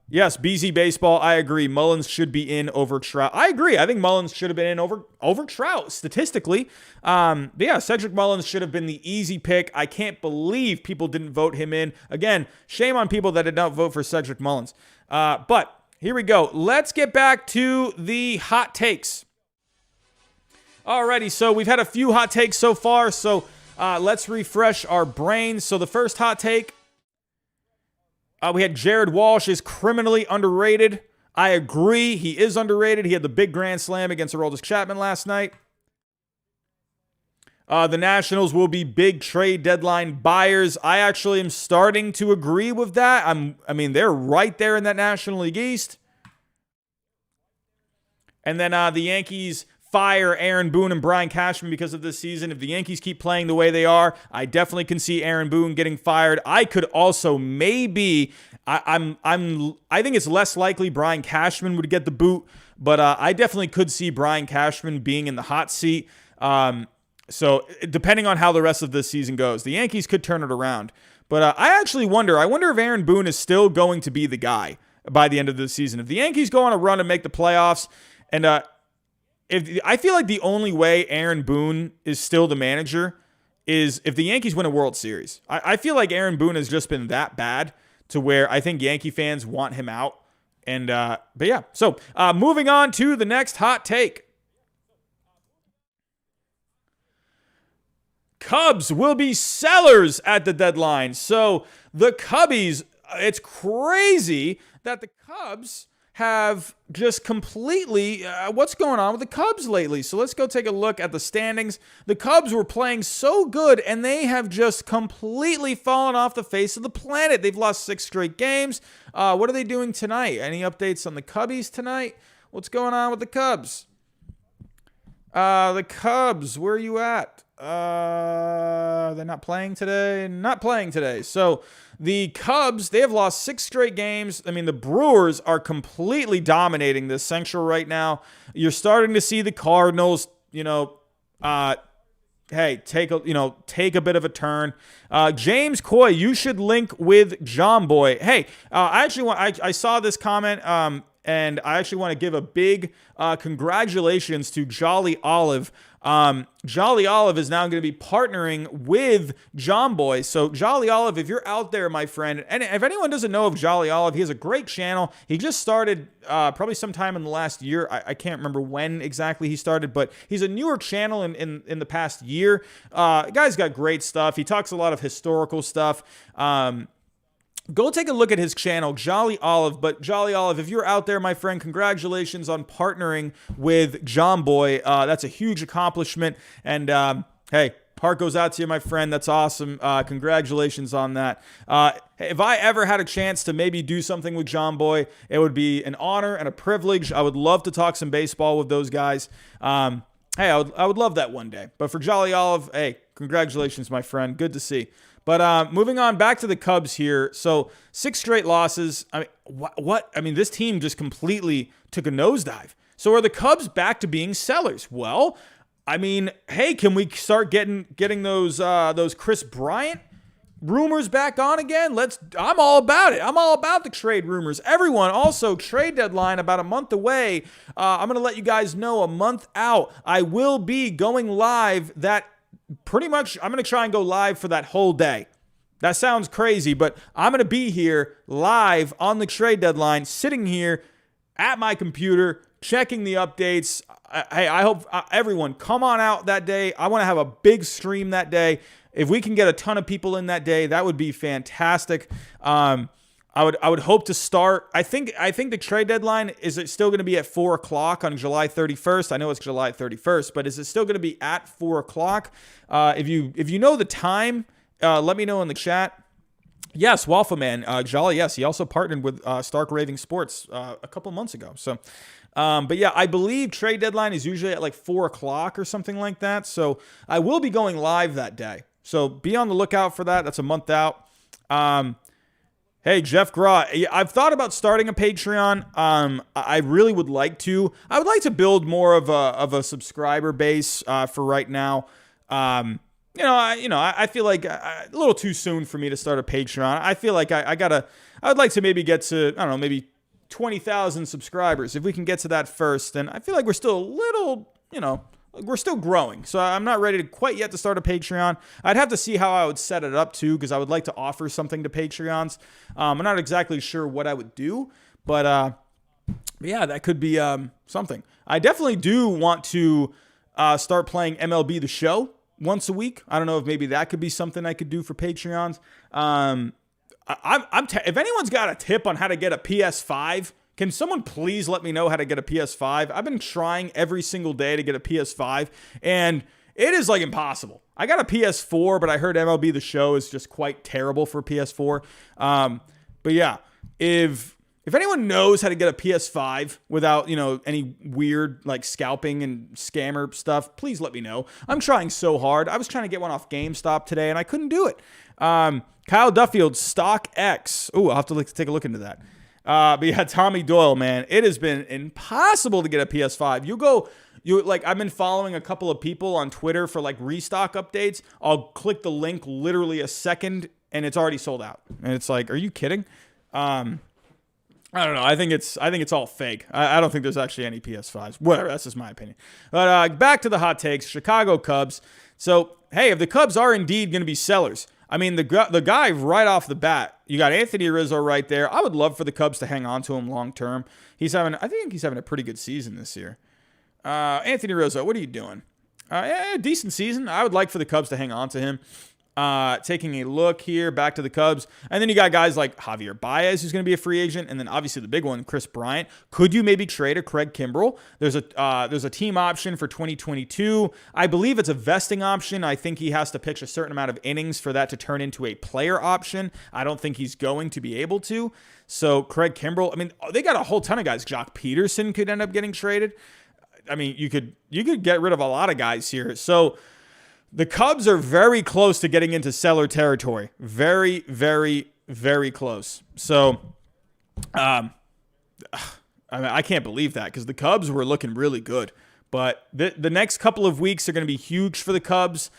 Yes, BZ Baseball, I agree. Mullins should be in over Trout. I agree. I think Mullins should have been in over Trout, statistically. But yeah, Cedric Mullins should have been the easy pick. I can't believe people didn't vote him in. Again, shame on people that did not vote for Cedric Mullins. But here we go. Let's get back to the hot takes. Alrighty, so we've had a few hot takes so far, so let's refresh our brains. So the first hot take, we had Jared Walsh is criminally underrated. I agree. He is underrated. He had the big grand slam against Aroldis Chapman last night. The Nationals will be big trade deadline buyers. I actually am starting to agree with that. I mean, they're right there in that National League East. And then the Yankees fire Aaron Boone and Brian Cashman because of this season. If the Yankees keep playing the way they are, I definitely can see Aaron Boone getting fired. I could also maybe, I think it's less likely Brian Cashman would get the boot, but I definitely could see Brian Cashman being in the hot seat. So depending on how the rest of this season goes, the Yankees could turn it around. But I actually wonder if Aaron Boone is still going to be the guy by the end of the season. If the Yankees go on a run and make the playoffs, and I feel like the only way Aaron Boone is still the manager is if the Yankees win a World Series. I feel like Aaron Boone has just been that bad to where I think Yankee fans want him out. And, but yeah, so moving on to the next hot take. Cubs will be sellers at the deadline. So the Cubbies, it's crazy that the Cubs have just completely, what's going on with the Cubs lately? So let's go take a look at the standings. The Cubs were playing so good, and they have just completely fallen off the face of the planet. They've lost 6 straight games. What are they doing tonight? Any updates on the Cubbies tonight? What's going on with the Cubs? The Cubs, where are you at? They're not playing today. Not playing today. So the Cubs, they have lost 6 straight games. I mean, the Brewers are completely dominating this Central right now. You're starting to see the Cardinals, hey, take a bit of a turn. James Coy, you should link with John Boy. Hey, I saw this comment, and I actually want to give a big congratulations to Jolly Olive. Jolly Olive is now going to be partnering with John Boy. So Jolly Olive, if you're out there, my friend, and if anyone doesn't know of Jolly Olive, he has a great channel. He just started probably sometime in the last year. I can't remember when exactly he started, but he's a newer channel in the past year. Guy's got great stuff. He talks a lot of historical stuff. Go take a look at his channel, Jolly Olive. But Jolly Olive, if you're out there, my friend, congratulations on partnering with John Boy. That's a huge accomplishment. And hey, heart goes out to you, my friend. That's awesome. Congratulations on that. If I ever had a chance to maybe do something with John Boy, it would be an honor and a privilege. I would love to talk some baseball with those guys. Hey, I would love that one day. But for Jolly Olive, hey, congratulations, my friend. Good to see. But moving on back to the Cubs here. So 6 straight losses. I mean, what? I mean, this team just completely took a nosedive. So are the Cubs back to being sellers? Well, I mean, hey, can we start getting those Chris Bryant rumors back on again? I'm all about it. I'm all about the trade rumors. Everyone, also trade deadline about a month away. I'm gonna let you guys know a month out. I will be going live pretty much, I'm going to try and go live for that whole day. That sounds crazy, but I'm going to be here live on the trade deadline, sitting here at my computer, checking the updates. Hey, I hope everyone come on out that day. I want to have a big stream that day. If we can get a ton of people in that day, that would be fantastic. I would hope to start. I think the trade deadline, is it still going to be at 4 o'clock on July 31st? I know it's July 31st, but is it still going to be at 4 o'clock? If you know the time, let me know in the chat. Yes, Waffle Man, Jolly, yes, he also partnered with Stark Raving Sports a couple months ago. So, but yeah, I believe trade deadline is usually at like 4 o'clock or something like that. So I will be going live that day. So be on the lookout for that. That's a month out. Hey, Jeff Graw, I've thought about starting a Patreon. I really would like to. I would like to build more of a subscriber base for right now. I feel like a little too soon for me to start a Patreon. I feel like I would like to maybe get to, I don't know, maybe 20,000 subscribers. If we can get to that first, then I feel like we're still a little, we're still growing. So I'm not ready to quite yet to start a Patreon. I'd have to see how I would set it up too, because I would like to offer something to Patreons. I'm not exactly sure what I would do, but yeah, that could be something. I definitely do want to start playing MLB The Show once a week. I don't know if maybe that could be something I could do for Patreons. If anyone's got a tip on how to get a PS5, can someone please let me know how to get a PS5? I've been trying every single day to get a PS5, and it is like impossible. I got a PS4, but I heard MLB The Show is just quite terrible for PS4. But yeah, if anyone knows how to get a PS5 without, any weird like scalping and scammer stuff, please let me know. I'm trying so hard. I was trying to get one off GameStop today, and I couldn't do it. Kyle Duffield, Stock X. Ooh, I'll have to take a look into that. But yeah, Tommy Doyle, man, it has been impossible to get a PS5. I've been following a couple of people on Twitter for like restock updates. I'll click the link literally a second and it's already sold out. And it's like, are you kidding? I don't know. I think it's all fake. I don't think there's actually any PS5s. Whatever. That's just my opinion. But back to the hot takes. Chicago Cubs. So hey, if the Cubs are indeed going to be sellers, I mean, the guy right off the bat, you got Anthony Rizzo right there. I would love for the Cubs to hang on to him long term. I think he's having a pretty good season this year. Anthony Rizzo, what are you doing? Decent season. I would like for the Cubs to hang on to him. Taking a look here, back to the Cubs. And then you got guys like Javier Baez, who's going to be a free agent. And then obviously the big one, Chris Bryant. Could you maybe trade a Craig Kimbrell? There's a team option for 2022. I believe it's a vesting option. I think he has to pitch a certain amount of innings for that to turn into a player option. I don't think he's going to be able to. So Craig Kimbrell, I mean, they got a whole ton of guys. Jock Peterson could end up getting traded. I mean, you could get rid of a lot of guys here. So the Cubs are very close to getting into seller territory. Very, very, very close. So, I can't believe that because the Cubs were looking really good. But the next couple of weeks are going to be huge for the Cubs.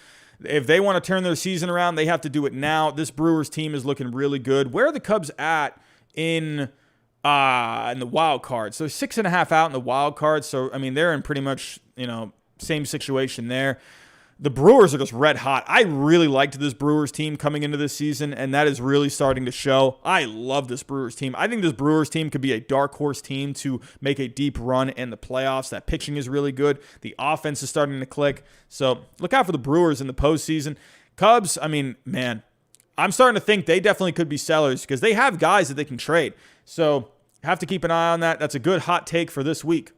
If they want to turn their season around, they have to do it now. This Brewers team is looking really good. Where are the Cubs at in the wild card? So 6.5 out in the wild card. So, I mean, they're in pretty much, same situation there. The Brewers are just red hot. I really liked this Brewers team coming into this season, and that is really starting to show. I love this Brewers team. I think this Brewers team could be a dark horse team to make a deep run in the playoffs. That pitching is really good. The offense is starting to click. So look out for the Brewers in the postseason. Cubs, I mean, man, I'm starting to think they definitely could be sellers because they have guys that they can trade. So have to keep an eye on that. That's a good hot take for this week.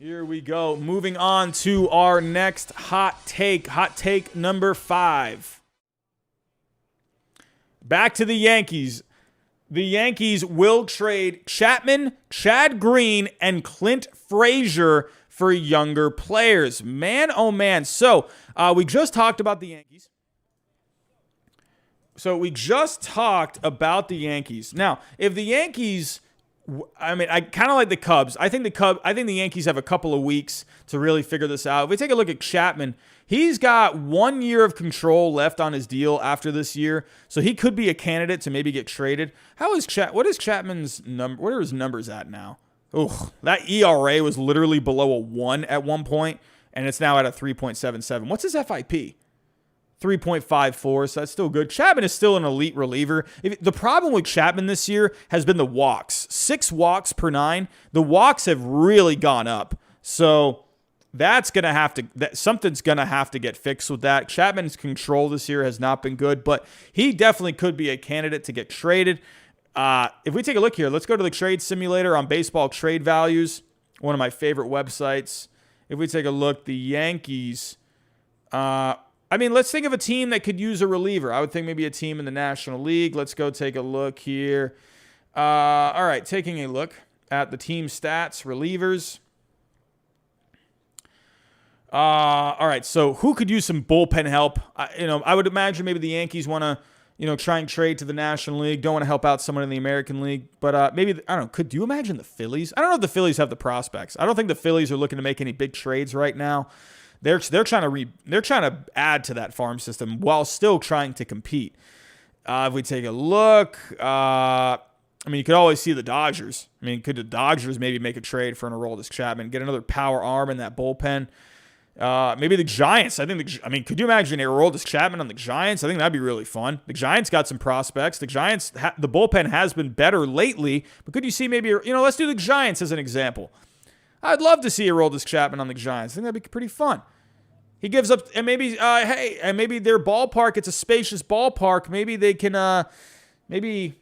Here we go. Moving on to our next hot take. Hot take number 5. Back to the Yankees. The Yankees will trade Chapman, Chad Green, and Clint Frazier for younger players. Man, oh man. So we just talked about the Yankees. Now, if the Yankees... I mean, I kind of like the Cubs. I think the Yankees have a couple of weeks to really figure this out. If we take a look at Chapman, he's got 1 year of control left on his deal after this year, so he could be a candidate to maybe get traded. What is Chapman's number? What are his numbers at now? Oh, that ERA was literally below a 1 at one point, and it's now at a 3.77. What's his FIP? 3.54, so that's still good. Chapman is still an elite reliever. The problem with Chapman this year has been the walks. 6 walks per 9. The walks have really gone up. So something's going to have to get fixed with that. Chapman's control this year has not been good, but he definitely could be a candidate to get traded. If we take a look here, let's go to the trade simulator on baseball trade values, one of my favorite websites. If we take a look, the Yankees... let's think of a team that could use a reliever. I would think maybe a team in the National League. Let's go take a look here. All right, taking a look at the team stats, relievers. All right, so who could use some bullpen help? I would imagine maybe the Yankees want to, try and trade to the National League. Don't want to help out someone in the American League. But maybe, I don't know, do you imagine the Phillies? I don't know if the Phillies have the prospects. I don't think the Phillies are looking to make any big trades right now. They're trying to add to that farm system while still trying to compete. If we take a look, you could always see the Dodgers. Could the Dodgers maybe make a trade for an Aroldis Chapman, get another power arm in that bullpen? Maybe the Giants. Could you imagine Aroldis Chapman on the Giants? I think that'd be really fun. The Giants got some prospects. The Giants, the bullpen has been better lately, but could you see maybe, let's do the Giants as an example. I'd love to see Aroldis Chapman on the Giants. I think that'd be pretty fun. He gives up, and maybe, maybe their ballpark, it's a spacious ballpark. Maybe they can, he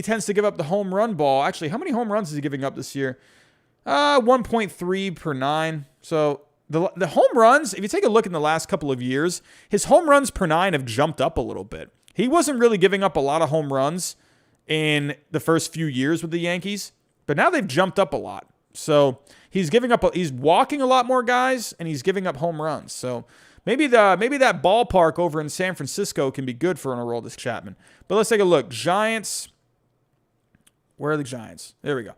tends to give up the home run ball. Actually, how many home runs is he giving up this year? 1.3 per 9. So the home runs, if you take a look in the last couple of years, his home runs per 9 have jumped up a little bit. He wasn't really giving up a lot of home runs in the first few years with the Yankees, but now they've jumped up a lot. So he's walking a lot more guys, and he's giving up home runs. So maybe that ballpark over in San Francisco can be good for an Aroldis Chapman. But let's take a look. Giants. Where are the Giants? There we go.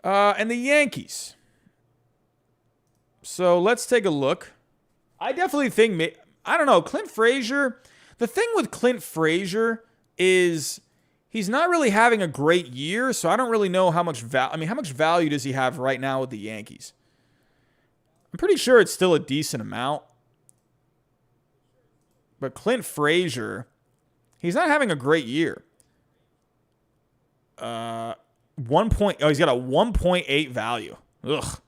And the Yankees. So let's take a look. I definitely think, I don't know, Clint Frazier. The thing with Clint Frazier is he's not really having a great year, so I don't really know how much value does he have right now with the Yankees. I'm pretty sure it's still a decent amount. But Clint Frazier, he's not having a great year. He's got a 1.8 value. Ugh.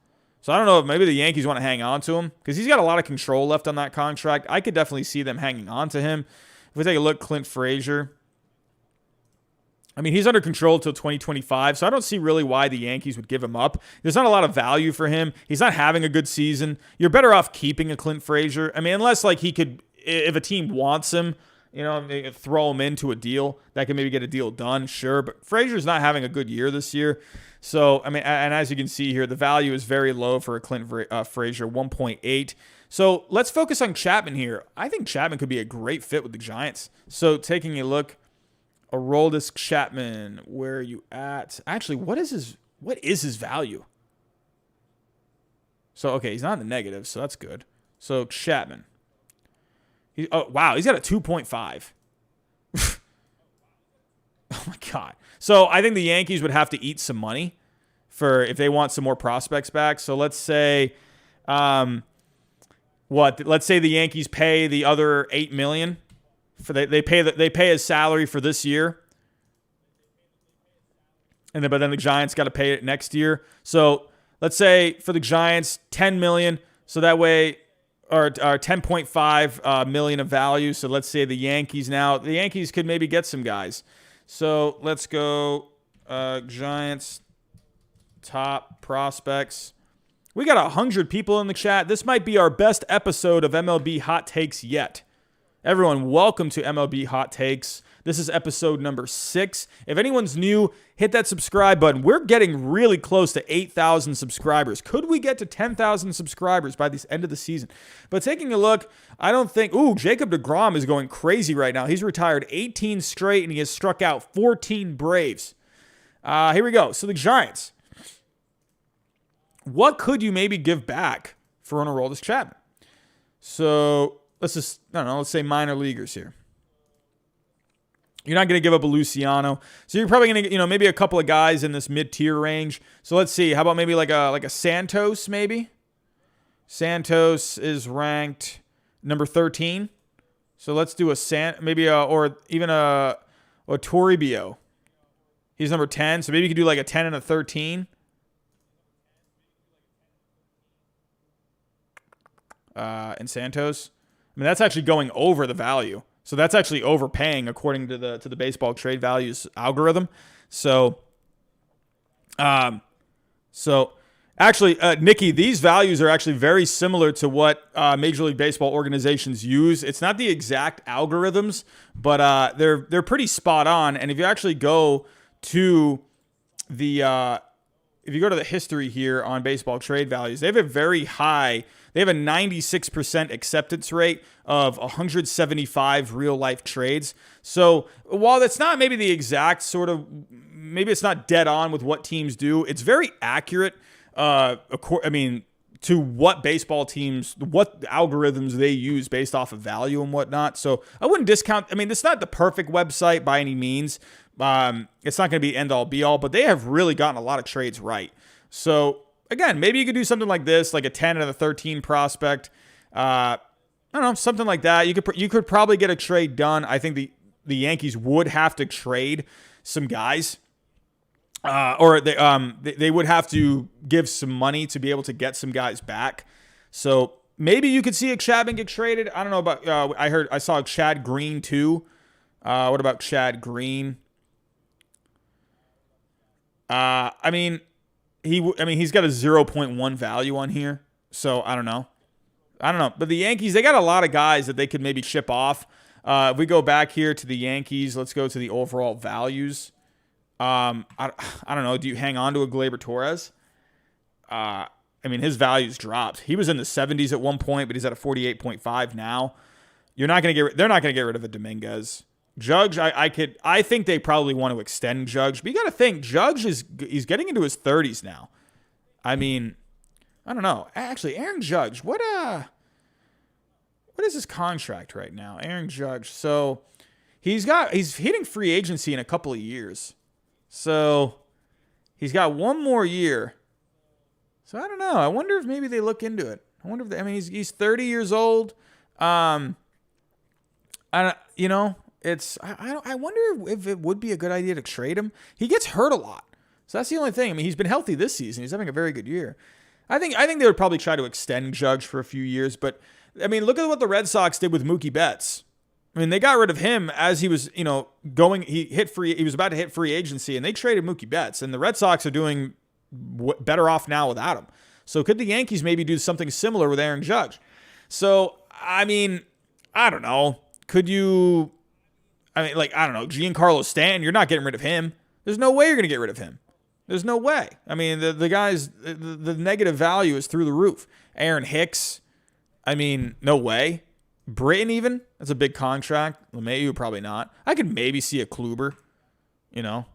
So I don't know if maybe the Yankees want to hang on to him because he's got a lot of control left on that contract. I could definitely see them hanging on to him. If we take a look, Clint Frazier, I mean, he's under control until 2025, so I don't see really why the Yankees would give him up. There's not a lot of value for him. He's not having a good season. You're better off keeping a Clint Frazier. I mean, unless like he could, if a team wants him, you know, throw him into a deal that can maybe get a deal done, sure. But Frazier's not having a good year this year. So, I mean, and as you can see here, the value is very low for a Clint Frazier, 1.8. So let's focus on Chapman here. I think Chapman could be a great fit with the Giants. So taking a look, Aroldis Chapman, where are you at? Actually, what is his value? So, okay, he's not in the negative, so that's good. So Chapman. Oh, wow, he's got a 2.5. Oh, my God. So I think the Yankees would have to eat some money for if they want some more prospects back. So let's say, let's say the Yankees pay the other $8 million for they pay his salary for this year, but then the Giants got to pay it next year. So let's say for the Giants, $10 million. So that way, or 10.5 million of value. So let's say the Yankees could maybe get some guys. So let's go Giants top prospects. We got 100 people in the chat. This might be our best episode of MLB Hot Takes yet. Everyone, welcome to MLB Hot Takes. This is episode number 6. If anyone's new, hit that subscribe button. We're getting really close to 8,000 subscribers. Could we get to 10,000 subscribers by the end of the season? But taking a look, I don't think... Jacob deGrom is going crazy right now. He's retired 18 straight, and he has struck out 14 Braves. Here we go. So the Giants. What could you maybe give back for an Aroldis Chapman? So let's say minor leaguers here. You're not going to give up a Luciano. So you're probably going to, maybe a couple of guys in this mid-tier range. So let's see. How about maybe like a Santos maybe? Santos is ranked number 13. So let's do or even a Toribio. He's number 10. So maybe you could do like a 10 and a 13. And Santos. I mean, that's actually going over the value. So that's actually overpaying according to the baseball trade values algorithm. So actually, Nikki, these values are actually very similar to what Major League Baseball organizations use. It's not the exact algorithms, but they're pretty spot on. And if you actually go to the history here on baseball trade values, they have a very high. They have a 96% acceptance rate of 175 real-life trades. So while that's not maybe the exact sort of, maybe it's not dead on with what teams do, it's very accurate, to what baseball teams, what algorithms they use based off of value and whatnot. So I wouldn't discount, it's not the perfect website by any means. It's not going to be end-all, be-all, but they have really gotten a lot of trades right. So again, maybe you could do something like this, like a 10 and a 13 prospect. I don't know, something like that. You could probably get a trade done. I think the Yankees would have to trade some guys, or they would have to give some money to be able to get some guys back. So maybe you could see a Chapman get traded. I don't know about. I saw Chad Green too. What about Chad Green? He's got a 0.1 value on here, so I don't know. But the Yankees, they got a lot of guys that they could maybe ship off. If we go back here to the Yankees, let's go to the overall values. I don't know. Do you hang on to a Gleyber Torres? His value's dropped. He was in the 70s at one point, but he's at a 48.5 now. They're not going to get rid of a Dominguez. Judge, I think they probably want to extend Judge, but you got to think Judge he's getting into his 30s now. I don't know. Actually, Aaron Judge, what is his contract right now? Aaron Judge. So he's hitting free agency in a couple of years. So he's got one more year. So I don't know. I wonder if maybe they look into it. I wonder if he's 30 years old. I wonder if it would be a good idea to trade him. He gets hurt a lot, so that's the only thing. I mean, he's been healthy this season. He's having a very good year. I think they would probably try to extend Judge for a few years, but I mean, look at what the Red Sox did with Mookie Betts. I mean, they got rid of him as he was, going. He was about to hit free agency, and they traded Mookie Betts. And the Red Sox are doing better off now without him. So could the Yankees maybe do something similar with Aaron Judge? So I mean, I don't know. Could you? I don't know. Giancarlo Stanton, you're not getting rid of him. There's no way you're going to get rid of him. There's no way. I mean, the guy's the negative value is through the roof. Aaron Hicks, I mean, no way. Britton even, that's a big contract. LeMahieu, probably not. I could maybe see a Kluber, I don't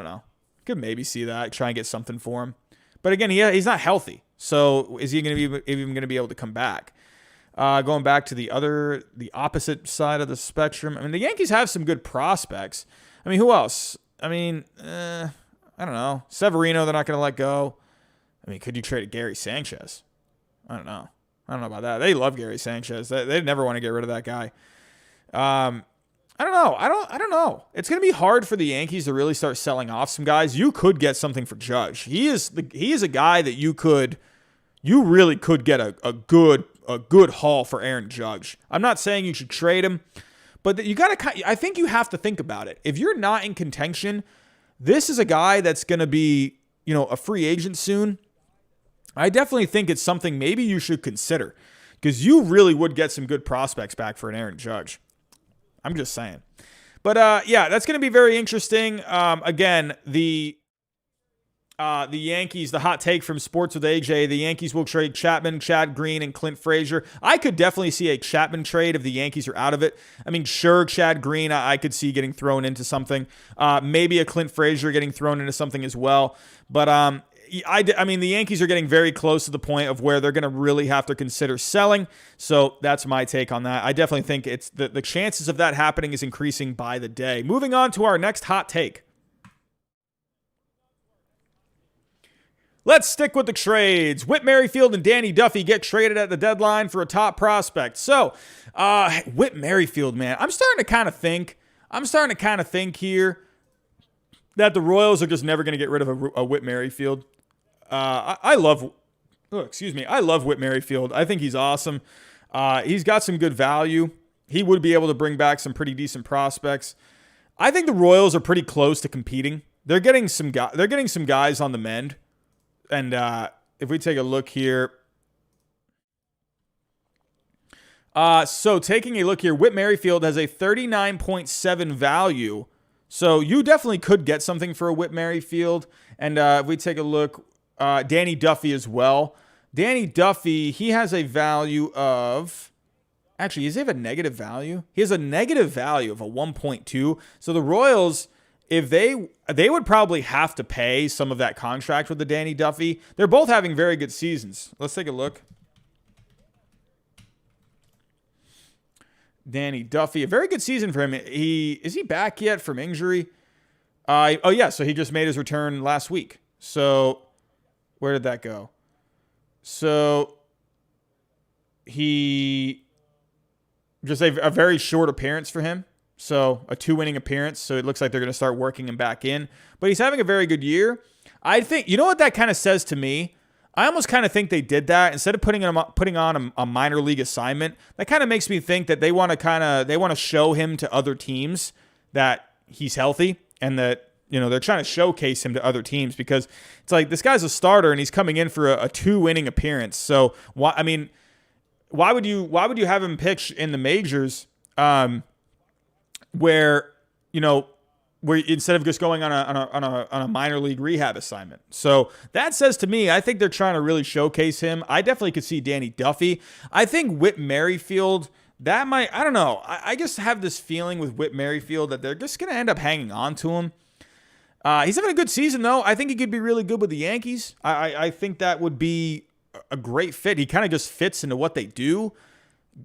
know. Could maybe see that, try and get something for him. But again, he's not healthy. So is he going to be even going to be able to come back? Going back to the opposite side of the spectrum. I mean, the Yankees have some good prospects. I mean, who else? I mean, I don't know. Severino, they're not going to let go. I mean, could you trade Gary Sanchez? I don't know about that. They love Gary Sanchez. They never want to get rid of that guy. I don't know. I don't know. It's going to be hard for the Yankees to really start selling off some guys. You could get something for Judge. He is a guy that you really could get a good haul for Aaron Judge. I'm not saying you should trade him, but I think you have to think about it. If you're not in contention, this is a guy that's going to be, a free agent soon. I definitely think it's something maybe you should consider because you really would get some good prospects back for an Aaron Judge. I'm just saying. But, that's going to be very interesting. Again, the Yankees, the hot take from Sports with AJ, the Yankees will trade Chapman, Chad Green, and Clint Frazier. I could definitely see a Chapman trade if the Yankees are out of it. I mean, sure, Chad Green, I could see getting thrown into something. Maybe a Clint Frazier getting thrown into something as well. But, I mean, the Yankees are getting very close to the point of where they're going to really have to consider selling. So that's my take on that. I definitely think it's the chances of that happening is increasing by the day. Moving on to our next hot take. Let's stick with the trades. Whit Merrifield and Danny Duffy get traded at the deadline for a top prospect. So, Whit Merrifield, man, I'm starting to kind of think here that the Royals are just never going to get rid of a Whit Merrifield. I love Whit Merrifield. I think he's awesome. He's got some good value. He would be able to bring back some pretty decent prospects. I think the Royals are pretty close to competing. They're getting some guys on the mend. And if we take a look here, so taking a look here, Whit Merrifield has a 39.7 value. So you definitely could get something for a Whit Merrifield. And if we take a look, Danny Duffy as well. Danny Duffy, he has a value of... Actually, does he have a negative value? He has a negative value of a 1.2. So the Royals, if they would probably have to pay some of that contract with the Danny Duffy. They're both having very good seasons. Let's take a look. Danny Duffy, a very good season for him. Is he back yet from injury? So he just made his return last week. So where did that go? So he just a very short appearance for him. So a 2-inning appearance. So it looks like they're going to start working him back in. But he's having a very good year. I think, you know what that kind of says to me? I almost kind of think they did that instead of putting on a minor league assignment. That kind of makes me think that they want to show him to other teams that he's healthy and that they're trying to showcase him to other teams because it's like this guy's a starter and he's coming in for a 2-inning appearance. So why would you have him pitch in the majors where instead of just going on a minor league rehab assignment? So that says to me, I think they're trying to really showcase him. I definitely could see Danny Duffy. I think Whit Merrifield, that might, I don't know. I just have this feeling with Whit Merrifield that they're just going to end up hanging on to him. He's having a good season, though. I think he could be really good with the Yankees. I think that would be a great fit. He kind of just fits into what they do.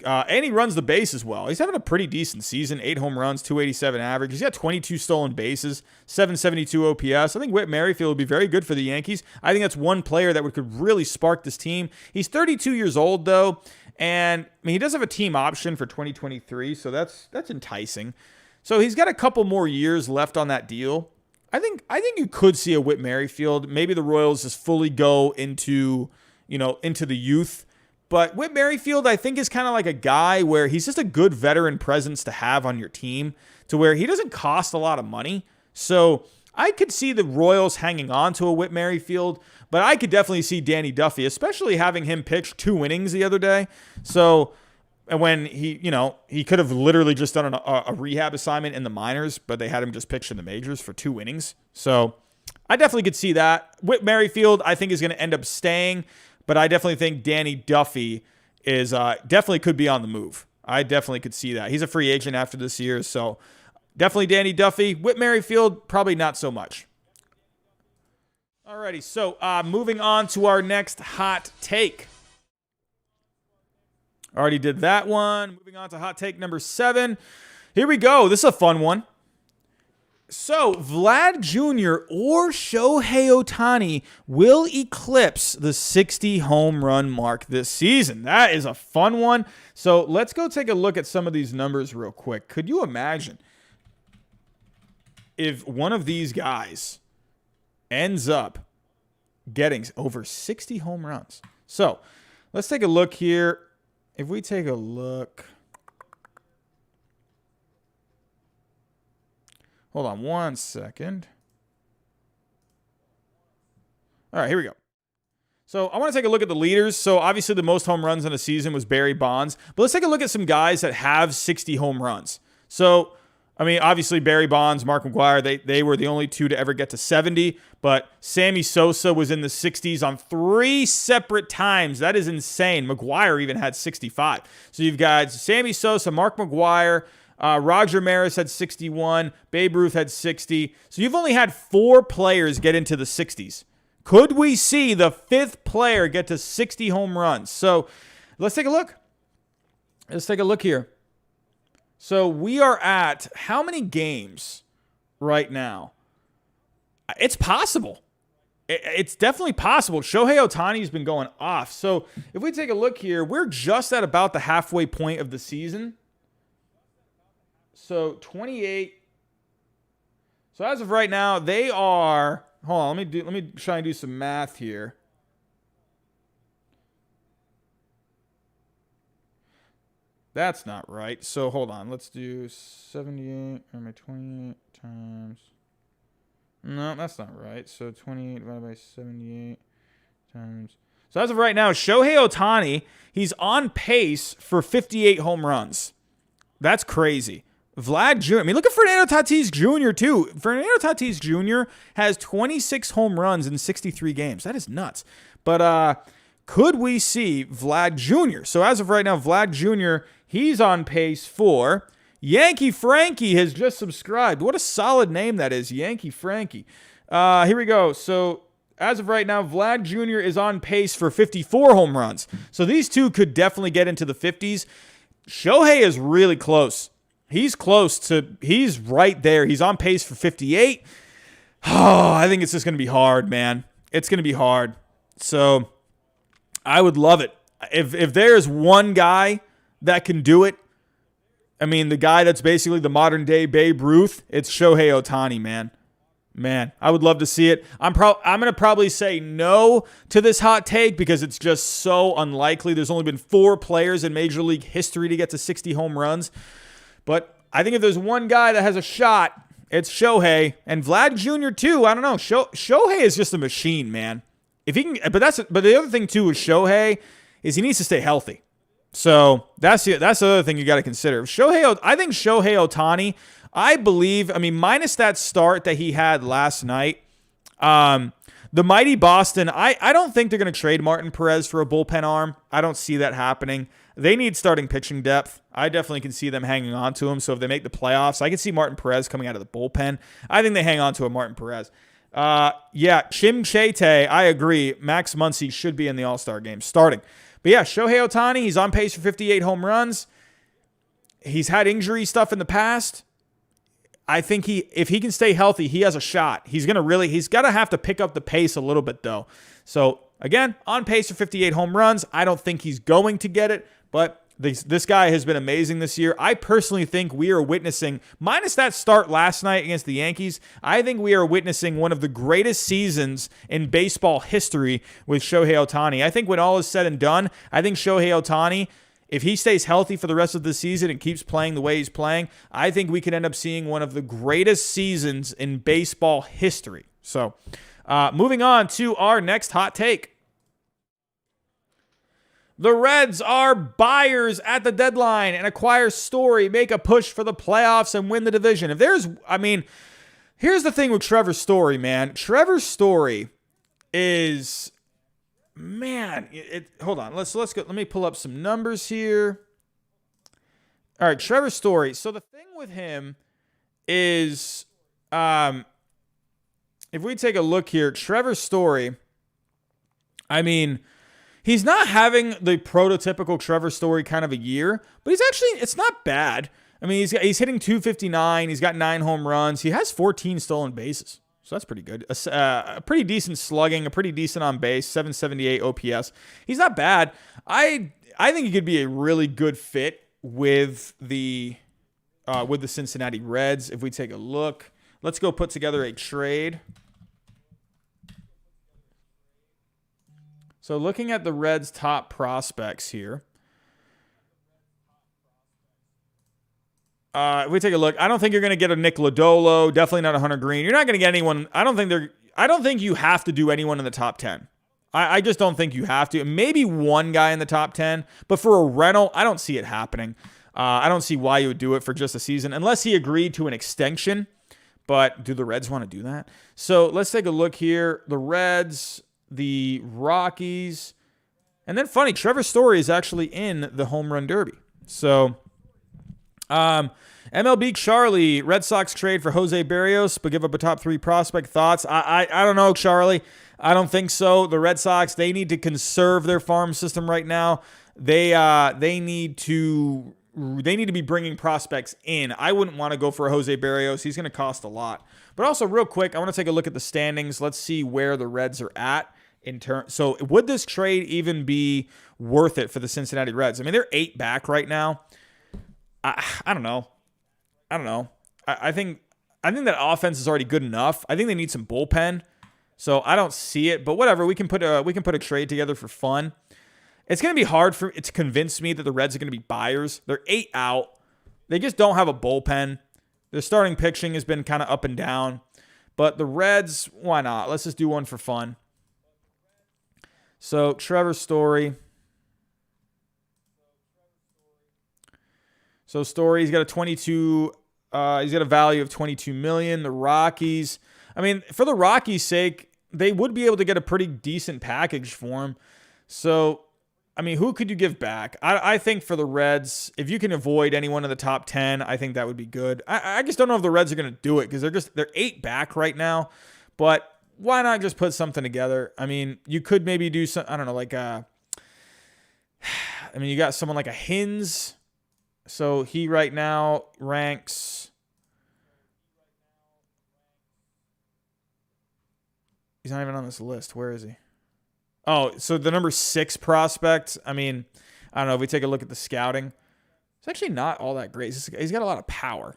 And he runs the base as well. He's having a pretty decent season. 8 home runs, 287 average. He's got 22 stolen bases, 772 OPS. I think Whit Merrifield would be very good for the Yankees. I think that's one player that could really spark this team. He's 32 years old, though, and I mean, he does have a team option for 2023, so that's enticing. So he's got a couple more years left on that deal. I think you could see a Whit Merrifield. Maybe the Royals just fully go into the youth. But Whit Merrifield, I think, is kind of like a guy where he's just a good veteran presence to have on your team, to where he doesn't cost a lot of money. So I could see the Royals hanging on to a Whit Merrifield, but I could definitely see Danny Duffy, especially having him pitch 2 innings the other day. So when he could have literally just done a rehab assignment in the minors, but they had him just pitch in the majors for 2 innings. So I definitely could see that. Whit Merrifield, I think, is going to end up staying. But I definitely think Danny Duffy is definitely could be on the move. I definitely could see that. He's a free agent after this year, so definitely Danny Duffy. Whit Merrifield, probably not so much. Alrighty, so moving on to our next hot take. Already did that one. Moving on to hot take number 7. Here we go. This is a fun one. So, Vlad Jr. or Shohei Ohtani will eclipse the 60 home run mark this season. That is a fun one. So, let's go take a look at some of these numbers real quick. Could you imagine if one of these guys ends up getting over 60 home runs? So, let's take a look here. If we take a look... Hold on 1 second. All right, here we go. So I want to take a look at the leaders. So obviously the most home runs in a season was Barry Bonds. But let's take a look at some guys that have 60 home runs. So, I mean, obviously Barry Bonds, Mark McGwire, they were the only 2 to ever get to 70. But Sammy Sosa was in the 60s on 3 separate times. That is insane. McGwire even had 65. So you've got Sammy Sosa, Mark McGwire, Roger Maris had 61. Babe Ruth had 60. So you've only had 4 players get into the 60s. Could we see the 5th player get to 60 home runs? So let's take a look. Let's take a look here. So we are at how many games right now? It's possible. It's definitely possible. Shohei Ohtani's been going off. So if we take a look here, we're just at about the halfway point of the season. So 28. So as of right now, they are. Hold on, let me try and do some math here. That's not right. So hold on, let's do 78 or 28 times. No, that's not right. So 28 divided by 78 times. So as of right now, Shohei Ohtani, he's on pace for 58 home runs. That's crazy. Vlad Jr. I mean, look at Fernando Tatis Jr. too. Fernando Tatis Jr. has 26 home runs in 63 games. That is nuts. But could we see Vlad Jr.? So as of right now, Vlad Jr., he's on pace for Yankee Frankie has just subscribed. What a solid name that is, Yankee Frankie. Here we go. So as of right now, Vlad Jr. is on pace for 54 home runs. So these two could definitely get into the 50s. Shohei is really close. He's right there. He's on pace for 58. Oh, I think it's just going to be hard, man. It's going to be hard. So I would love it. If there's one guy that can do it, I mean, the guy that's basically the modern day Babe Ruth, it's Shohei Ohtani, man. Man, I would love to see it. I'm going to probably say no to this hot take because it's just so unlikely. There's only been 4 players in Major League history to get to 60 home runs. But I think if there's one guy that has a shot, it's Shohei. And Vlad Jr. too. I don't know. Shohei is just a machine, man. If he can, but the other thing too with Shohei is he needs to stay healthy. So that's the other thing you got to consider. I think Shohei Ohtani, I believe, I mean, minus that start that he had last night, the mighty Boston, I don't think they're going to trade Martin Perez for a bullpen arm. I don't see that happening. They need starting pitching depth. I definitely can see them hanging on to him. So if they make the playoffs, I can see Martin Perez coming out of the bullpen. I think they hang on to a Martin Perez. Yeah, Chim Chete, I agree. Max Muncy should be in the All-Star game starting. But yeah, Shohei Ohtani, he's on pace for 58 home runs. He's had injury stuff in the past. I think if he can stay healthy, he has a shot. He's got to have to pick up the pace a little bit though. So again, on pace for 58 home runs. I don't think he's going to get it, but this guy has been amazing this year. I personally think we are witnessing, minus that start last night against the Yankees, I think we are witnessing one of the greatest seasons in baseball history with Shohei Ohtani. I think when all is said and done, I think Shohei Ohtani, if he stays healthy for the rest of the season and keeps playing the way he's playing, I think we could end up seeing one of the greatest seasons in baseball history. So, moving on to our next hot take. The Reds are buyers at the deadline and acquire Story, make a push for the playoffs, and win the division. Here's the thing with Trevor Story, man. Trevor Story is... Man, hold on. Let's go. Let me pull up some numbers here. All right, Trevor Story. So the thing with him is, if we take a look here, Trevor Story, he's not having the prototypical Trevor Story kind of a year, but it's not bad. He's hitting 259. He's got 9 home runs. He has 14 stolen bases. So that's pretty good. A pretty decent slugging, a pretty decent on base, 778 OPS. He's not bad. I think he could be a really good fit with the Cincinnati Reds. If we take a look, let's go put together a trade. So looking at the Reds' top prospects here. If we take a look, I don't think you're going to get a Nick Lodolo. Definitely not a Hunter Green. You're not going to get anyone. I don't think you have to do anyone in the top 10. I just don't think you have to. Maybe one guy in the top 10, but for a rental, I don't see it happening. I don't see why you would do it for just a season unless he agreed to an extension. But do the Reds want to do that? So let's take a look here. The Reds, the Rockies, and then funny, Trevor Story is actually in the home run derby. So, MLB Charlie, Red Sox trade for Jose Barrios, but give up a top 3 prospect. Thoughts? I don't know, Charlie. I don't think so. The Red Sox, they need to conserve their farm system right now. They need to be bringing prospects in. I wouldn't want to go for a Jose Barrios. He's going to cost a lot. But also, real quick, I want to take a look at the standings. Let's see where the Reds are at in turn. So, would this trade even be worth it for the Cincinnati Reds? They're 8 back right now. I don't know. I think that offense is already good enough. I think they need some bullpen. So I don't see it, but whatever. We can put a trade together for fun. It's going to be hard for it to convince me that the Reds are going to be buyers. They're 8 out. They just don't have a bullpen. Their starting pitching has been kind of up and down. But the Reds, why not? Let's just do one for fun. So Trevor Story. So Story's got he's got a value of $22 million. The Rockies, for the Rockies' sake, they would be able to get a pretty decent package for him. So, who could you give back? I think for the Reds, if you can avoid anyone in the top 10, I think that would be good. I just don't know if the Reds are going to do it because they're 8 back right now. But why not just put something together? You could maybe do some, I don't know, you got someone like a Hins. So he right now ranks. He's not even on this list. Where is he? Oh, so the number 6 prospect. I don't know. If we take a look at the scouting, it's actually not all that great. He's got a lot of power.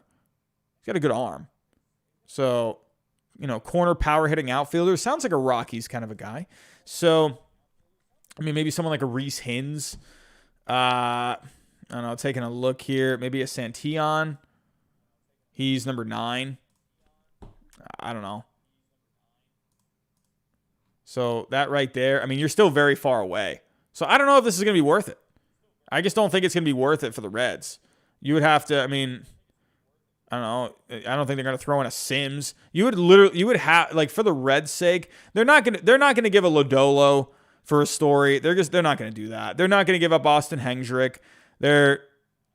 He's got a good arm. So, corner power hitting outfielder. Sounds like a Rockies kind of a guy. So, maybe someone like a Reese Hins. I don't know, taking a look here. Maybe a Santillan. He's number 9. I don't know. So that right there, you're still very far away. So I don't know if this is going to be worth it. I just don't think it's going to be worth it for the Reds. You would have to, I don't know. I don't think they're going to throw in a Sims. You would have, for the Reds' sake, they're not going to give a Lodolo for a Story. They're not going to do that. They're not going to give up Austin Hendrick. They're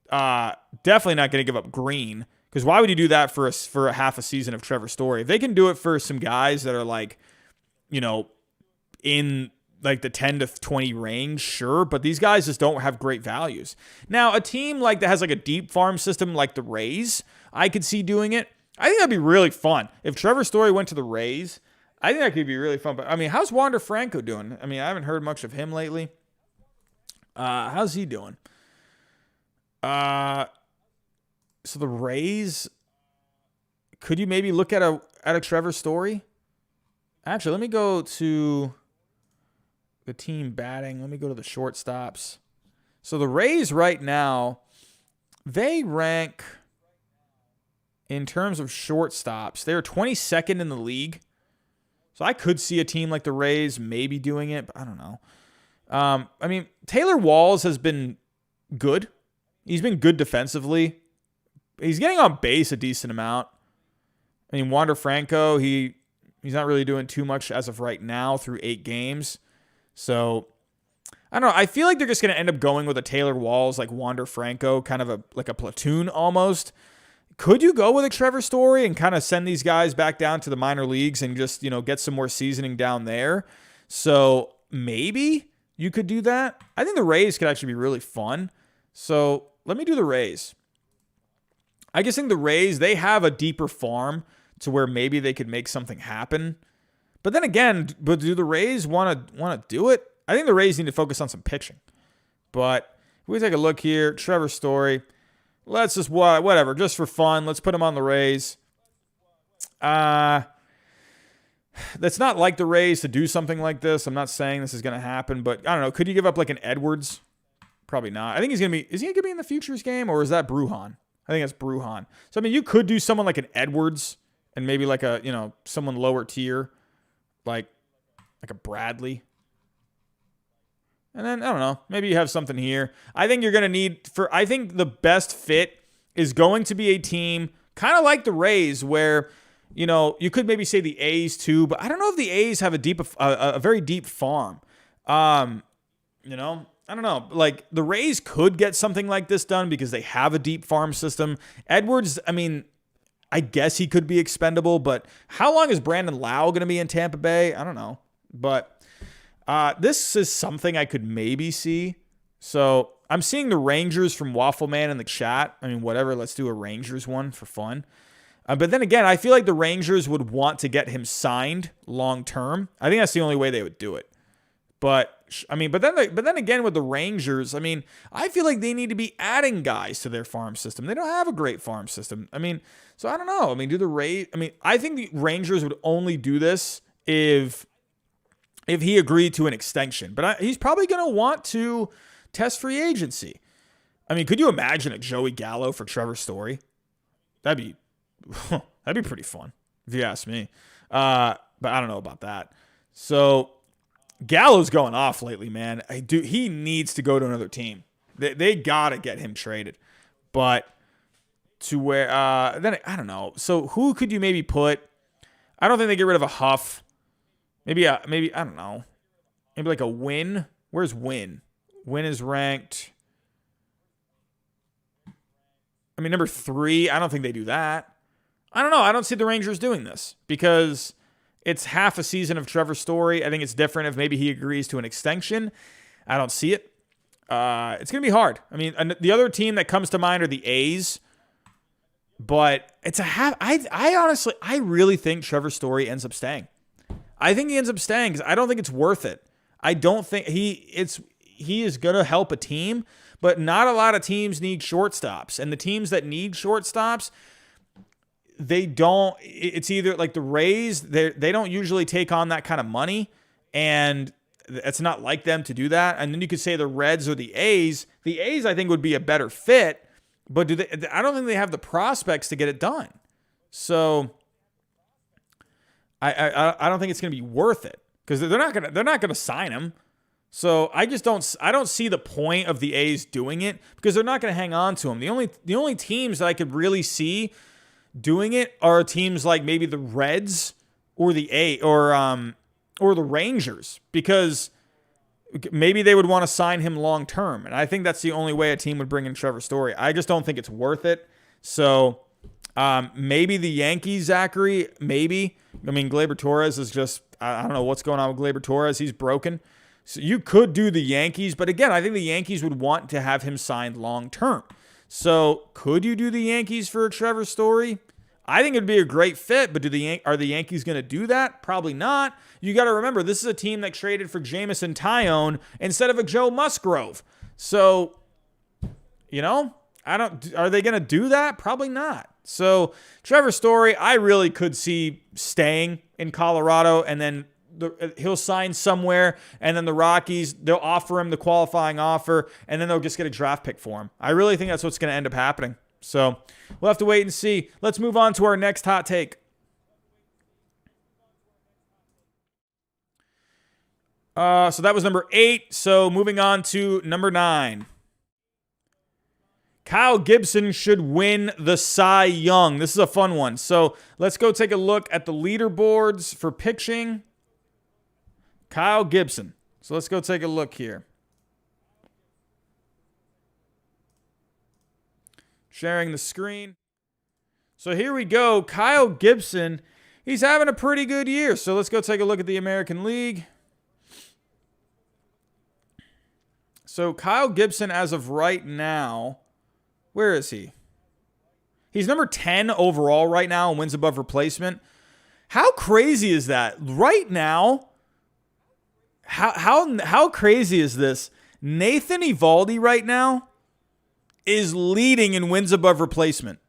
definitely not going to give up Green, because why would you do that for a half a season of Trevor Story? If they can do it for some guys that are in like the 10 to 20 range, sure, but these guys just don't have great values. Now, a team like that has like a deep farm system like the Rays, I could see doing it. I think that'd be really fun. If Trevor Story went to the Rays, I think that could be really fun. But I mean, how's Wander Franco doing? I mean, I haven't heard much of him lately. How's he doing? So the Rays, could you maybe look at a Trevor Story? Actually, let me go to the team batting. Let me go to the shortstops. So the Rays right now, they rank in terms of shortstops. They're 22nd in the league. So I could see a team like the Rays maybe doing it, but I don't know. I mean, Taylor Walls has been good. He's been good defensively. He's getting on base a decent amount. I mean, Wander Franco, he's not really doing too much as of right now through 8 games. So, I don't know. I feel like they're just going to end up going with a Taylor Walls, like Wander Franco, kind of like a platoon almost. Could you go with a Trevor Story and kind of send these guys back down to the minor leagues and just, get some more seasoning down there? So, maybe you could do that. I think the Rays could actually be really fun. So, let me do the Rays. I just think the Rays, they have a deeper farm to where maybe they could make something happen. But then again, do the Rays want to do it? I think the Rays need to focus on some pitching. But if we take a look here, Trevor Story, let's just, whatever, just for fun, let's put him on the Rays. That's not like the Rays to do something like this. I'm not saying this is going to happen, but I don't know. Could you give up like an Edwards? Probably not. I think is he going to be in the Futures game, or is that Brujan? I think it's Brujan. So, I mean, you could do someone like an Edwards and maybe like a, someone lower tier, like a Bradley. And then, I don't know, maybe you have something here. I think you're going to need, I think the best fit is going to be a team kind of like the Rays where, you could maybe say the A's too, but I don't know if the A's have a very deep farm. I don't know. Like, the Rays could get something like this done because they have a deep farm system. Edwards, I mean, I guess he could be expendable, but how long is Brandon Lau going to be in Tampa Bay? I don't know. But this is something I could maybe see. So I'm seeing the Rangers from Waffle Man in the chat. I mean, whatever. Let's do a Rangers one for fun. But then again, I feel like the Rangers would want to get him signed long term. I think that's the only way they would do it. But then again with the Rangers, I mean, I feel like they need to be adding guys to their farm system. They don't have a great farm system. I mean, so I don't know. I mean, I think the Rangers would only do this if he agreed to an extension. But he's probably going to want to test free agency. I mean, could you imagine a Joey Gallo for Trevor Story? That'd be pretty fun, if you ask me. But I don't know about that. So Gallo's going off lately, man. He needs to go to another team. They got to get him traded. But to where, then I don't know. So who could you maybe put? I don't think they get rid of a Huff. Maybe, I don't know. Maybe like a Win. Where's Win? Win is ranked, I mean, number 3. I don't think they do that. I don't know. I don't see the Rangers doing this because it's half a season of Trevor Story. I think it's different if maybe he agrees to an extension. I don't see it. It's going to be hard. I mean, the other team that comes to mind are the A's, but it's a half. I really think Trevor Story ends up staying. I think he ends up staying because I don't think it's worth it. I don't think he is going to help a team, but not a lot of teams need shortstops. And the teams that need shortstops, they don't. It's either like the Rays, they don't usually take on that kind of money, and it's not like them to do that. And then you could say the Reds or the A's. The A's, I think, would be a better fit, but I don't think they have the prospects to get it done. So I don't think it's going to be worth it because they're not going to sign him. So I don't see the point of the A's doing it because they're not going to hang on to him. The only teams that I could really see doing it are teams like maybe the Reds or the or the Rangers, because maybe they would want to sign him long term. And I think that's the only way a team would bring in Trevor Story. I just don't think it's worth it. So maybe the Yankees, Zachary, maybe. I mean, Gleyber Torres is just, I don't know what's going on with Gleyber Torres. He's broken. So you could do the Yankees, but again, I think the Yankees would want to have him signed long term. So could you do the Yankees for a Trevor Story? I think it'd be a great fit, but are the Yankees going to do that? Probably not. You got to remember, this is a team that traded for Jamison Tyone instead of a Joe Musgrove. So, are they going to do that? Probably not. So Trevor Story, I really could see staying in Colorado, and then he'll sign somewhere, and then the Rockies, they'll offer him the qualifying offer, and then they'll just get a draft pick for him. I really think that's what's going to end up happening. So we'll have to wait and see. Let's move on to our next hot take. So that was number 8. So moving on to number 9. Kyle Gibson should win the Cy Young. This is a fun one. So let's go take a look at the leaderboards for pitching. Kyle Gibson. So let's go take a look here. Sharing the screen. So here we go. Kyle Gibson, he's having a pretty good year. So let's go take a look at the American League. So Kyle Gibson, as of right now, where is he? He's number 10 overall right now and wins above replacement. How crazy is that? Right now, how crazy is this? Nathan Eovaldi right now is leading in wins above replacement.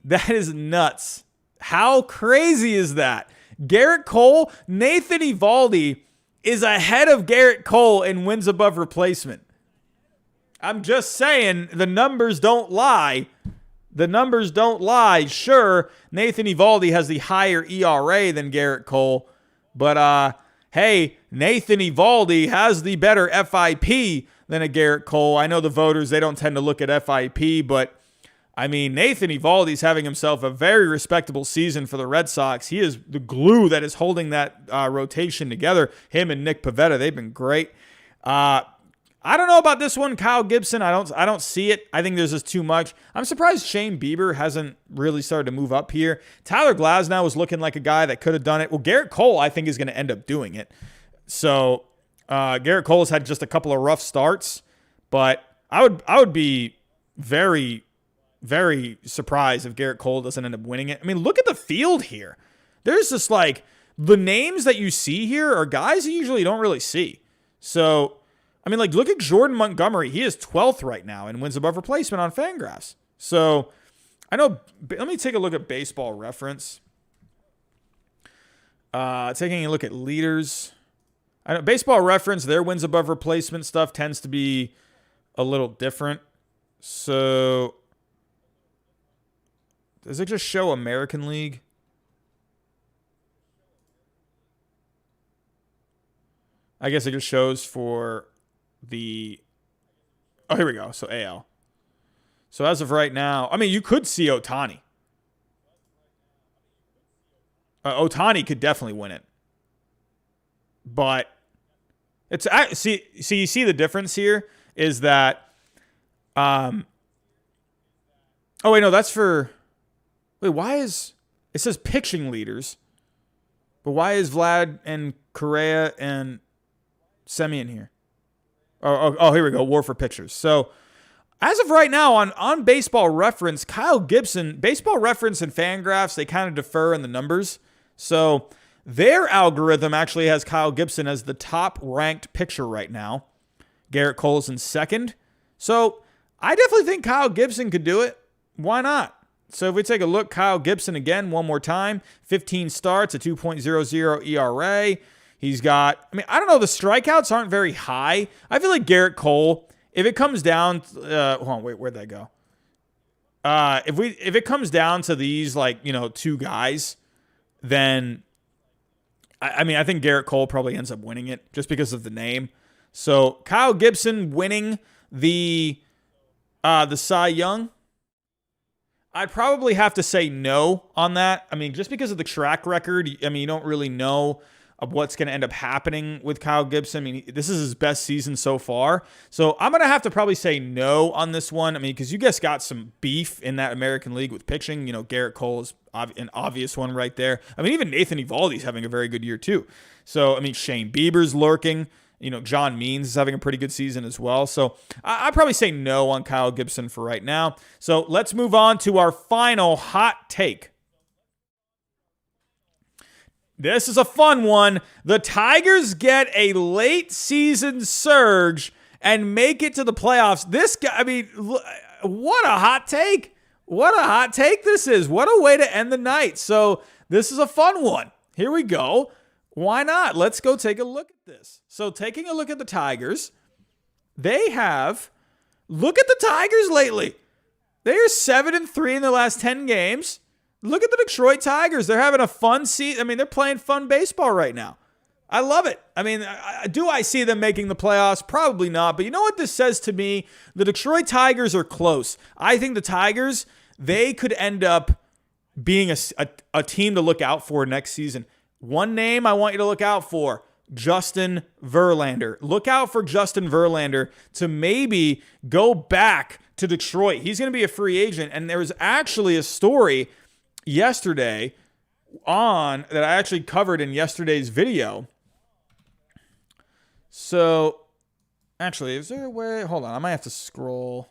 That is nuts. How crazy is that? Garrett Cole, Nathan Eovaldi is ahead of Garrett Cole in wins above replacement. I'm just saying, the numbers don't lie. The numbers don't lie. Sure, Nathan Eovaldi has the higher ERA than Garrett Cole, but hey, Nathan Eovaldi has the better FIP than a Garrett Cole. I know the voters, they don't tend to look at FIP, but I mean, Nathan Eovaldi's having himself a very respectable season for the Red Sox. He is the glue that is holding that rotation together. Him and Nick Pivetta, they've been great. I don't know about this one, Kyle Gibson. I don't see it. I think there's just too much. I'm surprised Shane Bieber hasn't really started to move up here. Tyler Glasnow was looking like a guy that could have done it. Well, Garrett Cole, I think, is going to end up doing it. So Garrett Cole has had just a couple of rough starts, but I would be very, very surprised if Garrett Cole doesn't end up winning it. I mean, look at the field here. There's just like the names that you see here are guys you usually don't really see. So, I mean, like, look at Jordan Montgomery. He is 12th right now and wins above replacement on Fangraphs. So, I know, let me take a look at Baseball Reference. Taking a look at leaders. I know Baseball Reference, their wins above replacement stuff tends to be a little different. So, does it just show American League? I guess it just shows for the... Oh, here we go. So AL. So as of right now, I mean, you could see Ohtani. Ohtani could definitely win it. But it's... See, you see the difference here is that... Oh, wait, no, that's for... Wait, why is... It says pitching leaders. But why is Vlad and Correa and Semien here? Oh, here we go. War for pitchers. So, as of right now, on Baseball Reference, Kyle Gibson, Baseball Reference and Fangraphs, they kind of defer in the numbers. So, their algorithm actually has Kyle Gibson as the top-ranked pitcher right now. Garrett Cole's in second. So, I definitely think Kyle Gibson could do it. Why not? So, if we take a look, Kyle Gibson again, one more time. 15 starts, a 2.00 ERA. He's got, I mean, I don't know, the strikeouts aren't very high. I feel like Garrett Cole, if it comes down, hold on, wait, where'd that go? If it comes down to these, like, two guys, then, I mean, I think Garrett Cole probably ends up winning it just because of the name. So, Kyle Gibson winning the Cy Young. I'd probably have to say no on that. I mean, just because of the track record, I mean, you don't really know of what's going to end up happening with Kyle Gibson. I mean, this is his best season so far. So I'm going to have to probably say no on this one. I mean, because you guys got some beef in that American League with pitching. Garrett Cole is an obvious one right there. I mean, even Nathan Eovaldi's having a very good year too. So, I mean, Shane Bieber's lurking. John Means is having a pretty good season as well. So I'd probably say no on Kyle Gibson for right now. So let's move on to our final hot take. This is a fun one. The Tigers get a late season surge and make it to the playoffs. This guy, I mean, what a hot take. What a hot take this is. What a way to end the night. So this is a fun one. Here we go. Why not? Let's go take a look at this. So taking a look at the Tigers, look at the Tigers lately. They are 7-3 in the last 10 games. Look at the Detroit Tigers. They're having a fun season. I mean, they're playing fun baseball right now. I love it. I mean, do I see them making the playoffs? Probably not. But you know what this says to me? The Detroit Tigers are close. I think the Tigers, they could end up being a team to look out for next season. One name I want you to look out for, Justin Verlander. Look out for Justin Verlander to maybe go back to Detroit. He's going to be a free agent. And there was actually a story yesterday that I actually covered in yesterday's video. So, actually, is there a way? Hold on, I might have to scroll.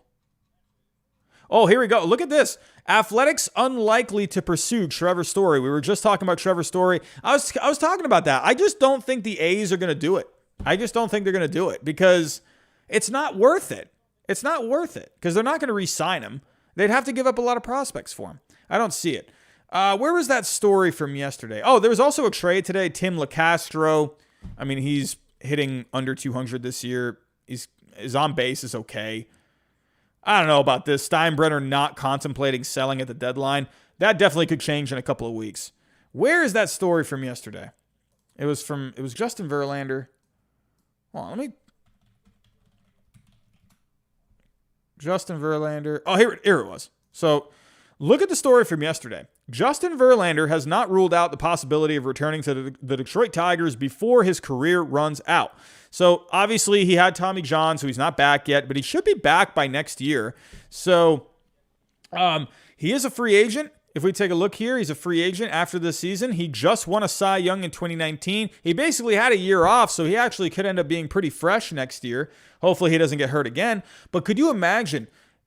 Oh, here we go. Look at this. Athletics unlikely to pursue Trevor Story. We were just talking about Trevor Story. I was talking about that. I just don't think the A's are going to do it. I just don't think they're going to do it because it's not worth it. It's not worth it because they're not going to re-sign him. They'd have to give up a lot of prospects for him. I don't see it. Where was that story from yesterday? Oh, there was also a trade today. Tim LeCastro. I mean, he's hitting under 200 this year. His on base is okay. I don't know about this. Steinbrenner not contemplating selling at the deadline. That definitely could change in a couple of weeks. Where is that story from yesterday? It was Justin Verlander. Justin Verlander. Oh, here it was. So look at the story from yesterday. Justin Verlander has not ruled out the possibility of returning to the Detroit Tigers before his career runs out. So obviously he had Tommy John, so he's not back yet, but he should be back by next year. So he is a free agent. If we take a look here, he's a free agent after this season. He just won a Cy Young in 2019. He basically had a year off, so he actually could end up being pretty fresh next year. Hopefully he doesn't get hurt again. But could you imagine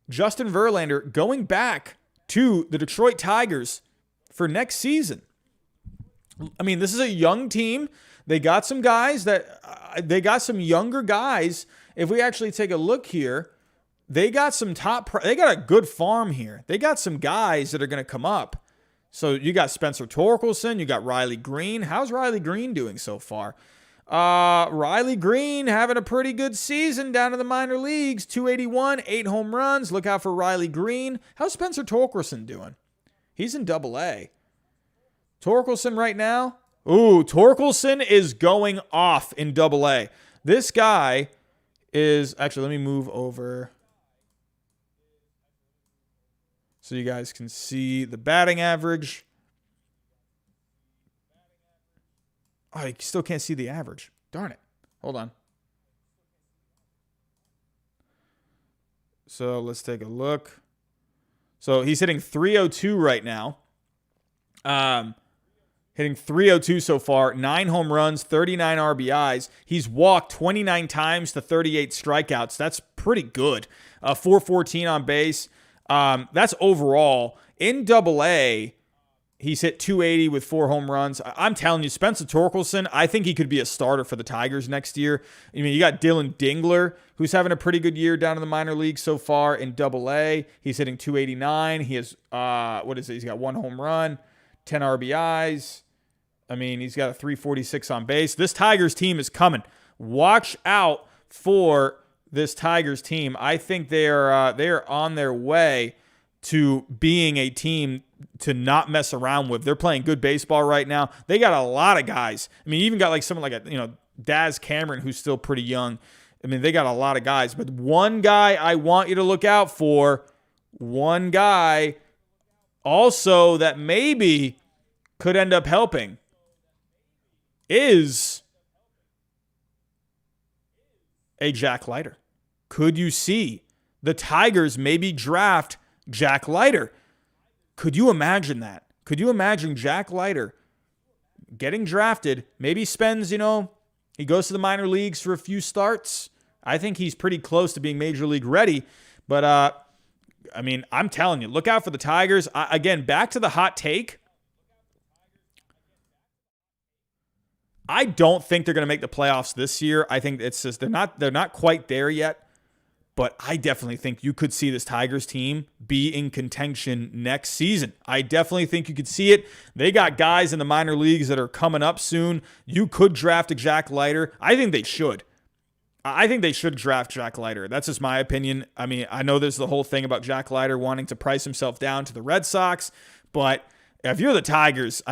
Justin Verlander going back to the Detroit Tigers for next season? I mean, this is a young team. They got some guys they got some younger guys. If we actually take a look here, they got they got a good farm here. They got some guys that are going to come up. So you got Spencer Torkelson, you got Riley Green. How's Riley Green doing so far? Riley Green having a pretty good season down in the minor leagues. 281, 8 home runs. Look out for Riley Green. How's Spencer Torkelson doing? He's in Double-A. Torkelson right now? Ooh, Torkelson is going off in Double-A. This guy is... Actually, let me move over so you guys can see the batting average. Oh, you still can't see the average. Darn it. Hold on. So let's take a look. So he's hitting 302 right now. Hitting 302 so far. 9 home runs, 39 RBIs. He's walked 29 times to 38 strikeouts. That's pretty good. 414 on base. That's overall. In Double-A, he's hit 280 with 4 home runs. I'm telling you, Spencer Torkelson, I think he could be a starter for the Tigers next year. I mean, you got Dylan Dingler, who's having a pretty good year down in the minor league so far in Double-A. He's hitting 289. He has, He's got 1 home run, 10 RBIs. I mean, he's got a 346 on base. This Tigers team is coming. Watch out for this Tigers team. I think they are on their way to being a team to not mess around with. They're playing good baseball right now. They got a lot of guys. I mean, you even got like someone like Daz Cameron, who's still pretty young. I mean, they got a lot of guys. But one guy I want you to look out for, one guy also that maybe could end up helping, is a Jack Leiter. Could you see the Tigers maybe draft Jack Leiter? Could you imagine that? Could you imagine Jack Leiter getting drafted, maybe spends, he goes to the minor leagues for a few starts. I think he's pretty close to being major league ready. But, I'm telling you, look out for the Tigers. Again, back to the hot take. I don't think they're going to make the playoffs this year. I think it's just they're not quite there yet. But I definitely think you could see this Tigers team be in contention next season. I definitely think you could see it. They got guys in the minor leagues that are coming up soon. You could draft a Jack Leiter. I think they should. I think they should draft Jack Leiter. That's just my opinion. I mean, I know there's the whole thing about Jack Leiter wanting to price himself down to the Red Sox. But if you're the Tigers,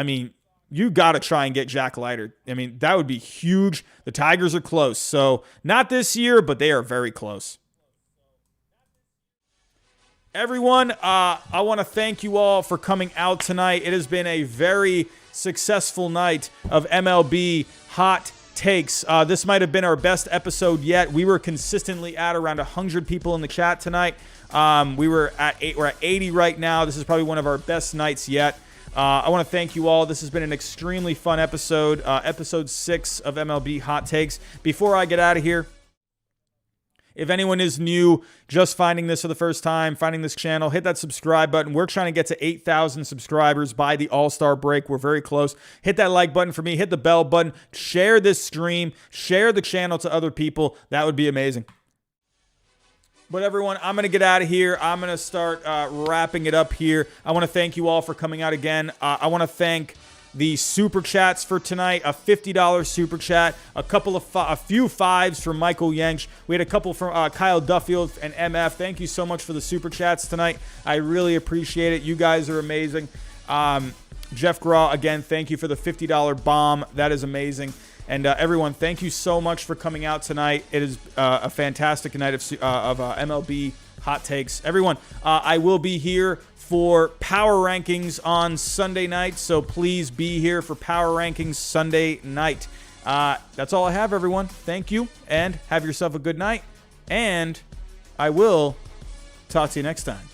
you got to try and get Jack Leiter. That would be huge. The Tigers are close. So not this year, but they are very close. Everyone, I want to thank you all for coming out tonight. It has been a very successful night of MLB Hot Takes. This might have been our best episode yet. We were consistently at around 100 people in the chat tonight. We're at 80 right now. This is probably one of our best nights yet. I want to thank you all. This has been an extremely fun episode, episode 6 of MLB Hot Takes. Before I get out of here, if anyone is new, just finding this for the first time, finding this channel, hit that subscribe button. We're trying to get to 8,000 subscribers by the All-Star break. We're very close. Hit that like button for me. Hit the bell button. Share this stream. Share the channel to other people. That would be amazing. But everyone, I'm going to get out of here. I'm going to start wrapping it up here. I want to thank you all for coming out again. I want to thank the super chats for tonight, a $50 super chat, a few fives from Michael Yench. We had a couple from Kyle Duffield and MF. Thank you so much for the super chats tonight. I really appreciate it. You guys are amazing. Jeff Graw, again, thank you for the $50 bomb. That is amazing. And everyone, thank you so much for coming out tonight. It is a fantastic night of MLB Hot Takes. Everyone, I will be here for Power Rankings on Sunday night, so please be here for Power Rankings Sunday night. That's all I have, everyone. Thank you, and have yourself a good night, and I will talk to you next time.